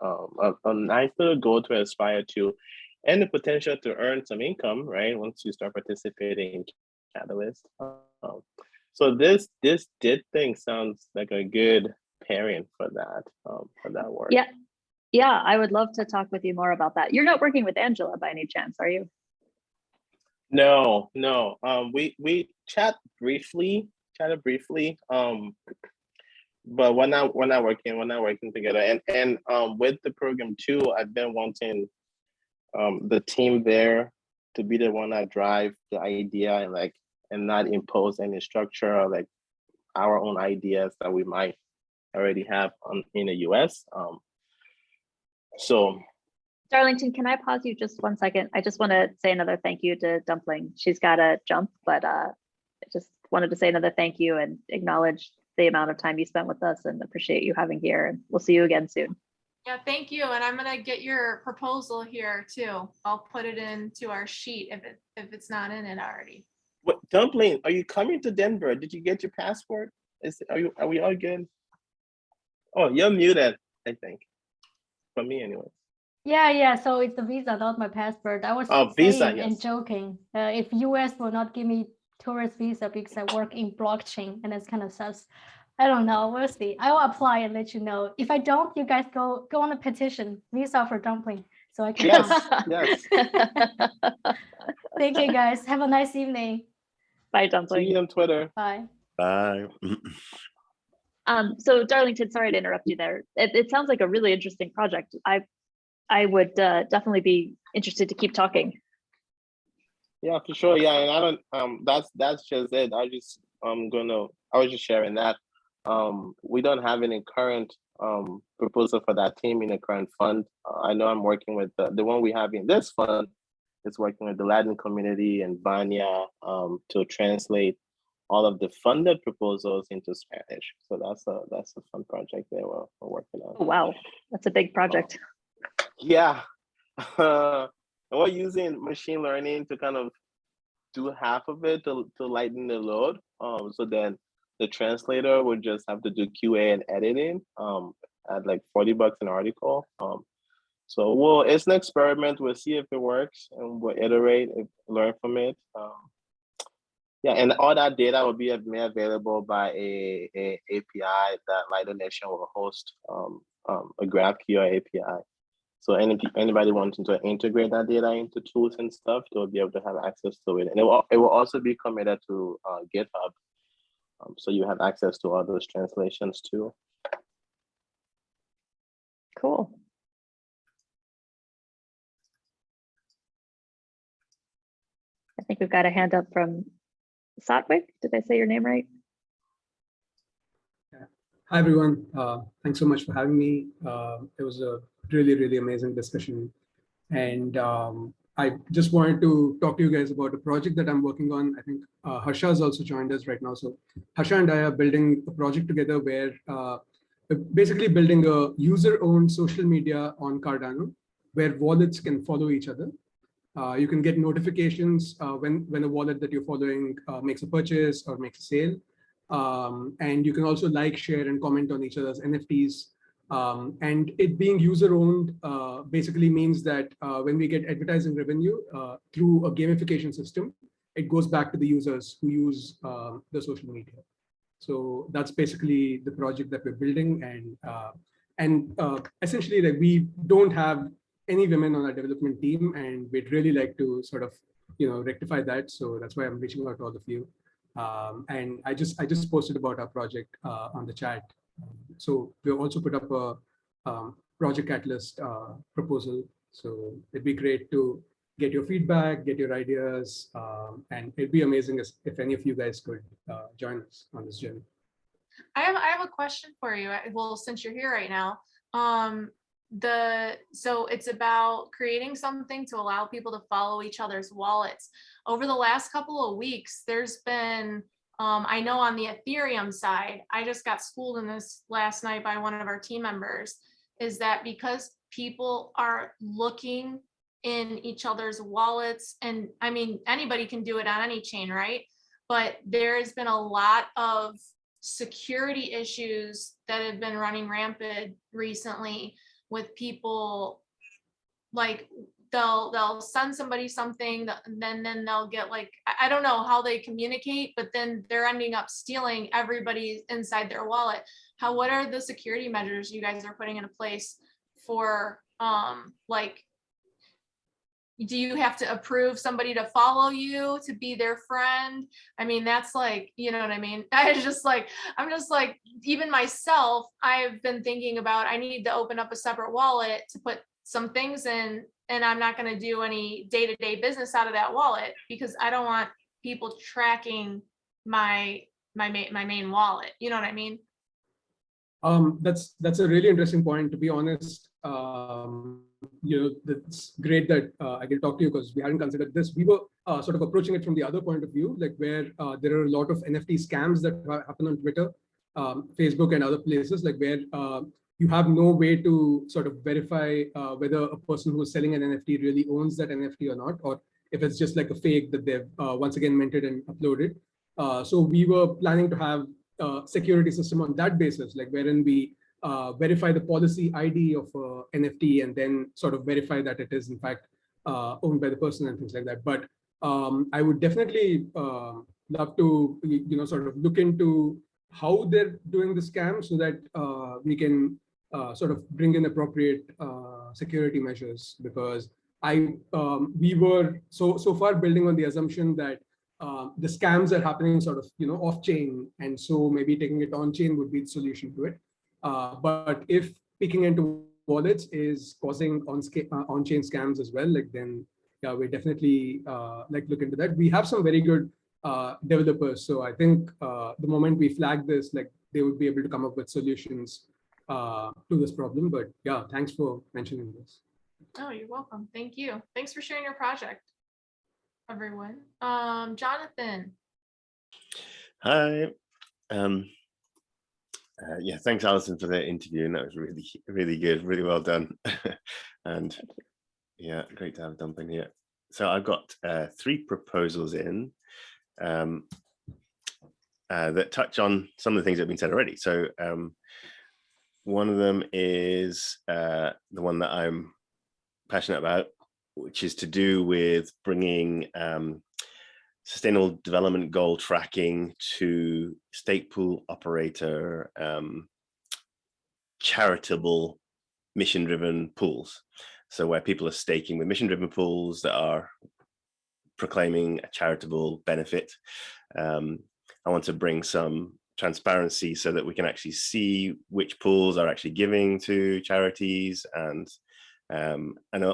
a nice little goal to aspire to, and the potential to earn some income, right? Once you start participating in Catalyst. So this DID thing sounds like a good pairing for that work. Yeah, I would love to talk with you more about that. You're not working with Angela by any chance, are you? No. We chatted briefly. But we're not working together. And with the program too, I've been wanting the team there to be the one that drive the idea and not impose any structure or like our own ideas that we might already have in the US. So Darlington, can I pause you just 1 second? I just want to say another thank you to Dumpling. She's got to jump, but I just wanted to say another thank you and acknowledge the amount of time you spent with us and appreciate you having here. And we'll see you again soon. Yeah, thank you. And I'm going to get your proposal here too. I'll put it into our sheet if it's not in it already. What, Dumpling, are you coming to Denver? Did you get your passport? Are we all good? Oh, you're muted, I think. For me anyway. Yeah. So it's the visa, not my passport. I was visa, saying yes. and joking. If US will not give me tourist visa because I work in blockchain, and it's kind of sus. I don't know. We'll see. I will apply and let you know. If I don't, you guys go on a petition, visa for Dumpling, so I can come. Yes. Thank you, guys. Have a nice evening. Bye, Dumpling. See you on Twitter. Bye. Bye. So Darlington, sorry to interrupt you there. It sounds like a really interesting project. I would definitely be interested to keep talking. Yeah, for sure. Yeah, and I don't. That's just it. I was just sharing that. We don't have any current proposal for that team in the current fund. I know I'm working with the one we have in this fund is working with the Latin community and Vanya to translate all of the funded proposals into Spanish. So that's a fun project that we're working on. Oh, wow, that's a big project. Yeah. And we're using machine learning to kind of do half of it to lighten the load. So then the translator would just have to do QA and editing at like $40 an article. So it's an experiment. We'll see if it works and we'll iterate and learn from it. Yeah, and all that data will be made available by a API that Lido Nation will host, a GraphQL API. So anybody wanting to integrate that data into tools and stuff, they'll be able to have access to it. And it will also be committed to GitHub. So you have access to all those translations too. Cool. I think we've got a hand up from Satwik. Did I say your name right? Hi, everyone. Thanks so much for having me. It was a really, really amazing discussion. And I just wanted to talk to you guys about a project that I'm working on. I think Harsha has also joined us right now. So Harsha and I are building a project together where we're basically building a user-owned social media on Cardano, where wallets can follow each other. You can get notifications when a wallet that you're following makes a purchase or makes a sale. And you can also like, share, and comment on each other's NFTs. And it being user-owned basically means that when we get advertising revenue through a gamification system, it goes back to the users who use the social media. So that's basically the project that we're building. And essentially, like, we don't have any women on our development team, and we'd really like to sort of, rectify that. So that's why I'm reaching out to all of you. And I just posted about our project on the chat. So we also put up a Project Catalyst proposal. So it'd be great to get your feedback, get your ideas, and it'd be amazing if any of you guys could join us on this journey. I have a question for you. Well, since you're here right now, so it's about creating something to allow people to follow each other's wallets. Over the last couple of weeks, there's been, I know on the Ethereum side, I just got schooled in this last night by one of our team members, is that because people are looking in each other's wallets, and I mean, anybody can do it on any chain, right? But there has been a lot of security issues that have been running rampant recently with people, like they'll send somebody something, then they'll get, like, I don't know how they communicate, but then they're ending up stealing everybody inside their wallet. What are the security measures you guys are putting into place for, like, do you have to approve somebody to follow you to be their friend? I mean, that's like, you know what I mean? I'm just like, even myself, I've been thinking about, I need to open up a separate wallet to put some things in, and I'm not going to do any day-to-day business out of that wallet because I don't want people tracking my main wallet. You know what I mean? That's a really interesting point. To be honest, it's great that I can talk to you because we hadn't considered this. We were sort of approaching it from the other point of view, like where there are a lot of NFT scams that happen on Twitter, Facebook, and other places, like where you have no way to sort of verify whether a person who's selling an NFT really owns that NFT or not, or if it's just like a fake that they've once again minted and uploaded. So we were planning to have a security system on that basis, like wherein we verify the policy ID of NFT and then sort of verify that it is in fact owned by the person and things like that. But I would definitely love to sort of look into how they're doing the scam so that we can sort of bring in appropriate security measures, because we were so far building on the assumption that the scams are happening sort of off chain, and so maybe taking it on chain would be the solution to it. But if peeking into wallets is causing on-chain scams as well, like, then yeah, we definitely look into that. We have some very good developers, so I think the moment we flag this, like, they would be able to come up with solutions to this problem. But yeah, thanks for mentioning this. Oh, you're welcome. Thank you. Thanks for sharing your project, everyone. Jonathan. Hi. Yeah, thanks, Alison, for the interview, and that was really, really good, really well done. And yeah, great to have Dumpling here. So I've got 3 proposals in that touch on some of the things that have been said already. So one of them is the one that I'm passionate about, which is to do with bringing sustainable development goal tracking to stake pool operator charitable mission-driven pools. So where people are staking with mission-driven pools that are proclaiming a charitable benefit. I want to bring some transparency so that we can actually see which pools are actually giving to charities, and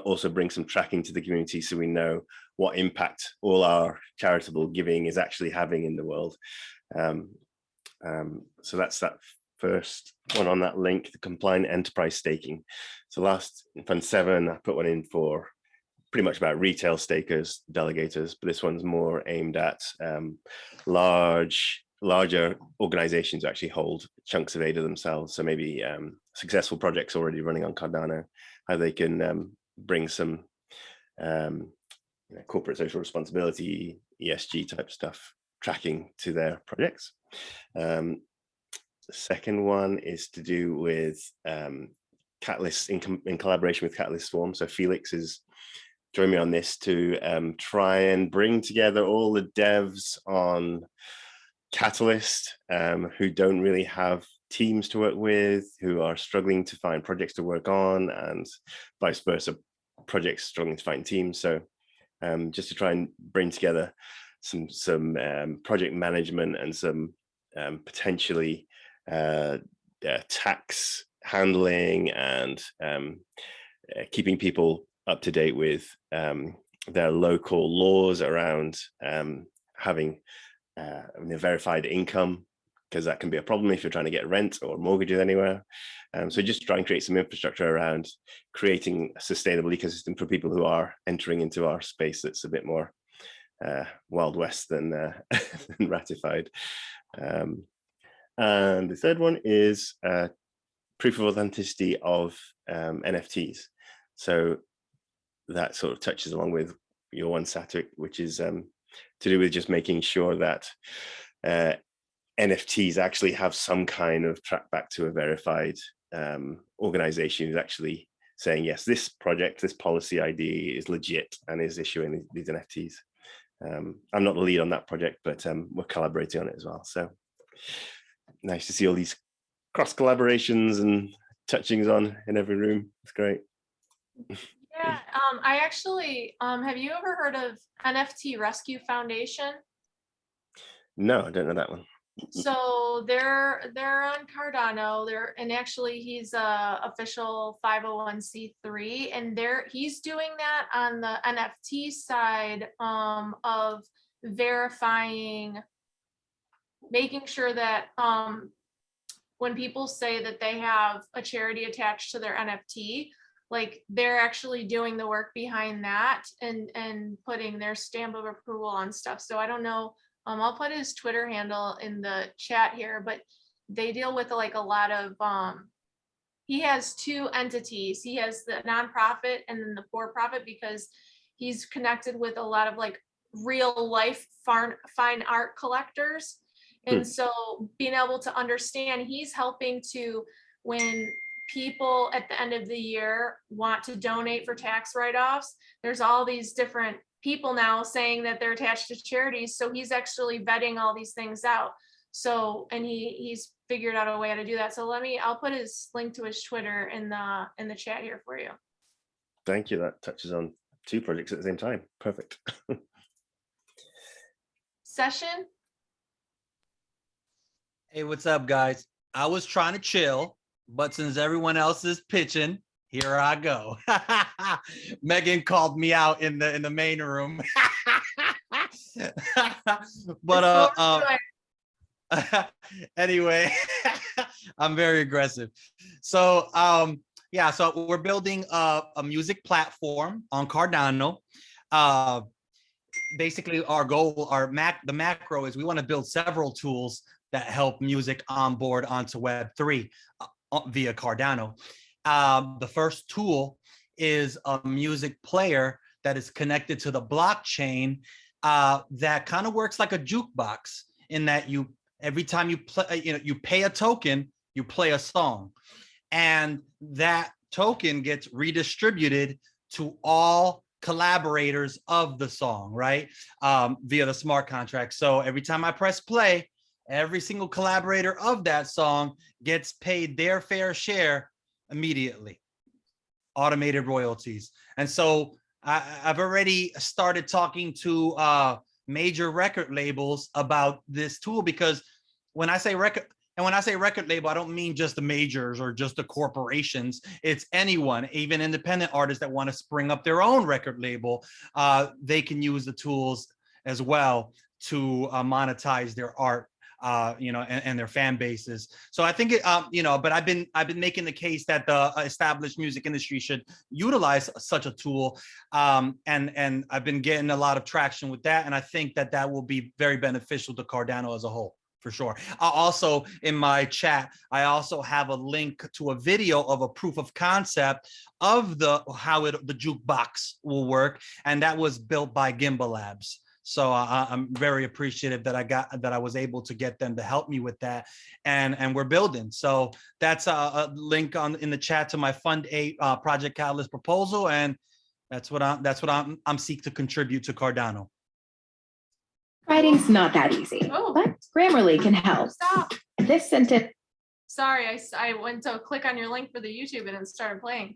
also bring some tracking to the community so we know what impact all our charitable giving is actually having in the world. So that's that first one on that link, the compliant enterprise staking. So last in Fund 7, I put one in for pretty much about retail stakers, delegators, but this one's more aimed at larger organizations who actually hold chunks of ADA themselves. So maybe successful projects already running on Cardano, how they can bring some corporate social responsibility, ESG type stuff, tracking to their projects. The second one is to do with Catalyst in collaboration with Catalyst Swarm. So Felix is joined me on this to try and bring together all the devs on Catalyst who don't really have teams to work with, who are struggling to find projects to work on, and vice versa, projects struggling to find teams. So just to try and bring together some project management and some potentially tax handling and keeping people up to date with their local laws around having verified income, because that can be a problem if you're trying to get rent or mortgages anywhere. So just try and create some infrastructure around creating a sustainable ecosystem for people who are entering into our space that's a bit more Wild West than, than ratified. And the third one is proof of authenticity of NFTs. So that sort of touches along with your one, Satwik, which is to do with just making sure that NFTs actually have some kind of track back to a verified organization who's actually saying, yes, this project, this policy ID is legit and is issuing these NFTs. I'm not the lead on that project, but we're collaborating on it as well. So nice to see all these cross collaborations and touchings on in every room. It's great. Yeah, I actually, have you ever heard of NFT Rescue Foundation? No, I don't know that one. So they're on Cardano. And actually he's a official 501c3, and he's doing that on the NFT side of verifying, making sure that when people say that they have a charity attached to their NFT, like they're actually doing the work behind that and putting their stamp of approval on stuff. So I don't know. I'll put his Twitter handle in the chat here, but they deal with like a lot of, he has two entities. He has the nonprofit and then the for-profit, because he's connected with a lot of like real life fine art collectors. And so being able to understand, he's helping to, when people at the end of the year want to donate for tax write-offs, there's all these different people now saying that they're attached to charities. So he's actually vetting all these things out. So, and he's figured out a way how to do that. So I'll put his link to his Twitter in the chat here for you. Thank you. That touches on two projects at the same time. Perfect. Session. Hey, what's up, guys? I was trying to chill, but since everyone else is pitching, here I go. Megan called me out in the main room. But anyway, I'm very aggressive. So yeah, so we're building a music platform on Cardano. Basically, our goal, the macro is we want to build several tools that help music onboard onto Web3 via Cardano. The first tool is a music player that is connected to the blockchain that kind of works like a jukebox, in that every time you play, you pay a token, you play a song, and that token gets redistributed to all collaborators of the song, right? Via the smart contract. So every time I press play, every single collaborator of that song gets paid their fair share immediately, automated royalties. And so I've already started talking to major record labels about this tool, because when I say record label, I don't mean just the majors or just the corporations. It's anyone, even independent artists that want to spring up their own record label. They can use the tools as well to monetize their art you know, and their fan bases. So I think, you know, but I've been making the case that the established music industry should utilize such a tool, and I've been getting a lot of traction with that, and I think that that will be very beneficial to Cardano as a whole. For sure. Also in my chat, I also have a link to a video of a proof of concept of the jukebox will work, and that was built by Gimbal Labs. So I'm very appreciative that I was able to get them to help me with that, and we're building. So that's a link in the chat to my Fund 8 Project Catalyst proposal, and that's what I'm seek to contribute to Cardano. Writing's not that easy, but Grammarly can help. Stop. This sentence. Sorry, I went to click on your link for the YouTube and it started playing.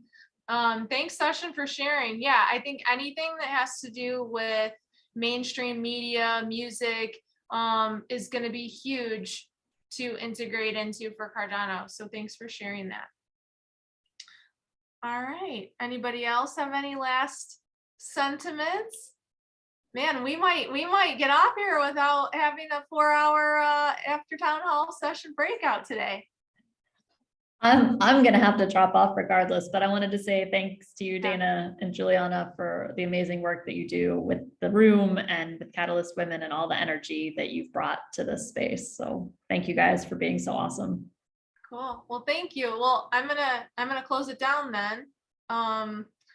Thanks, Session, for sharing. Yeah, I think anything that has to do with mainstream media, music, is going to be huge to integrate into for Cardano. So thanks for sharing that. All right. Anybody else have any last sentiments? Man, we might get off here without having a 4-hour after town hall session breakout today. I'm gonna have to drop off regardless, but I wanted to say thanks to you, Dana and Juliana, for the amazing work that you do with the room and with Catalyst Women and all the energy that you've brought to this space. So thank you guys for being so awesome. Cool. Well, thank you. Well, I'm gonna close it down then.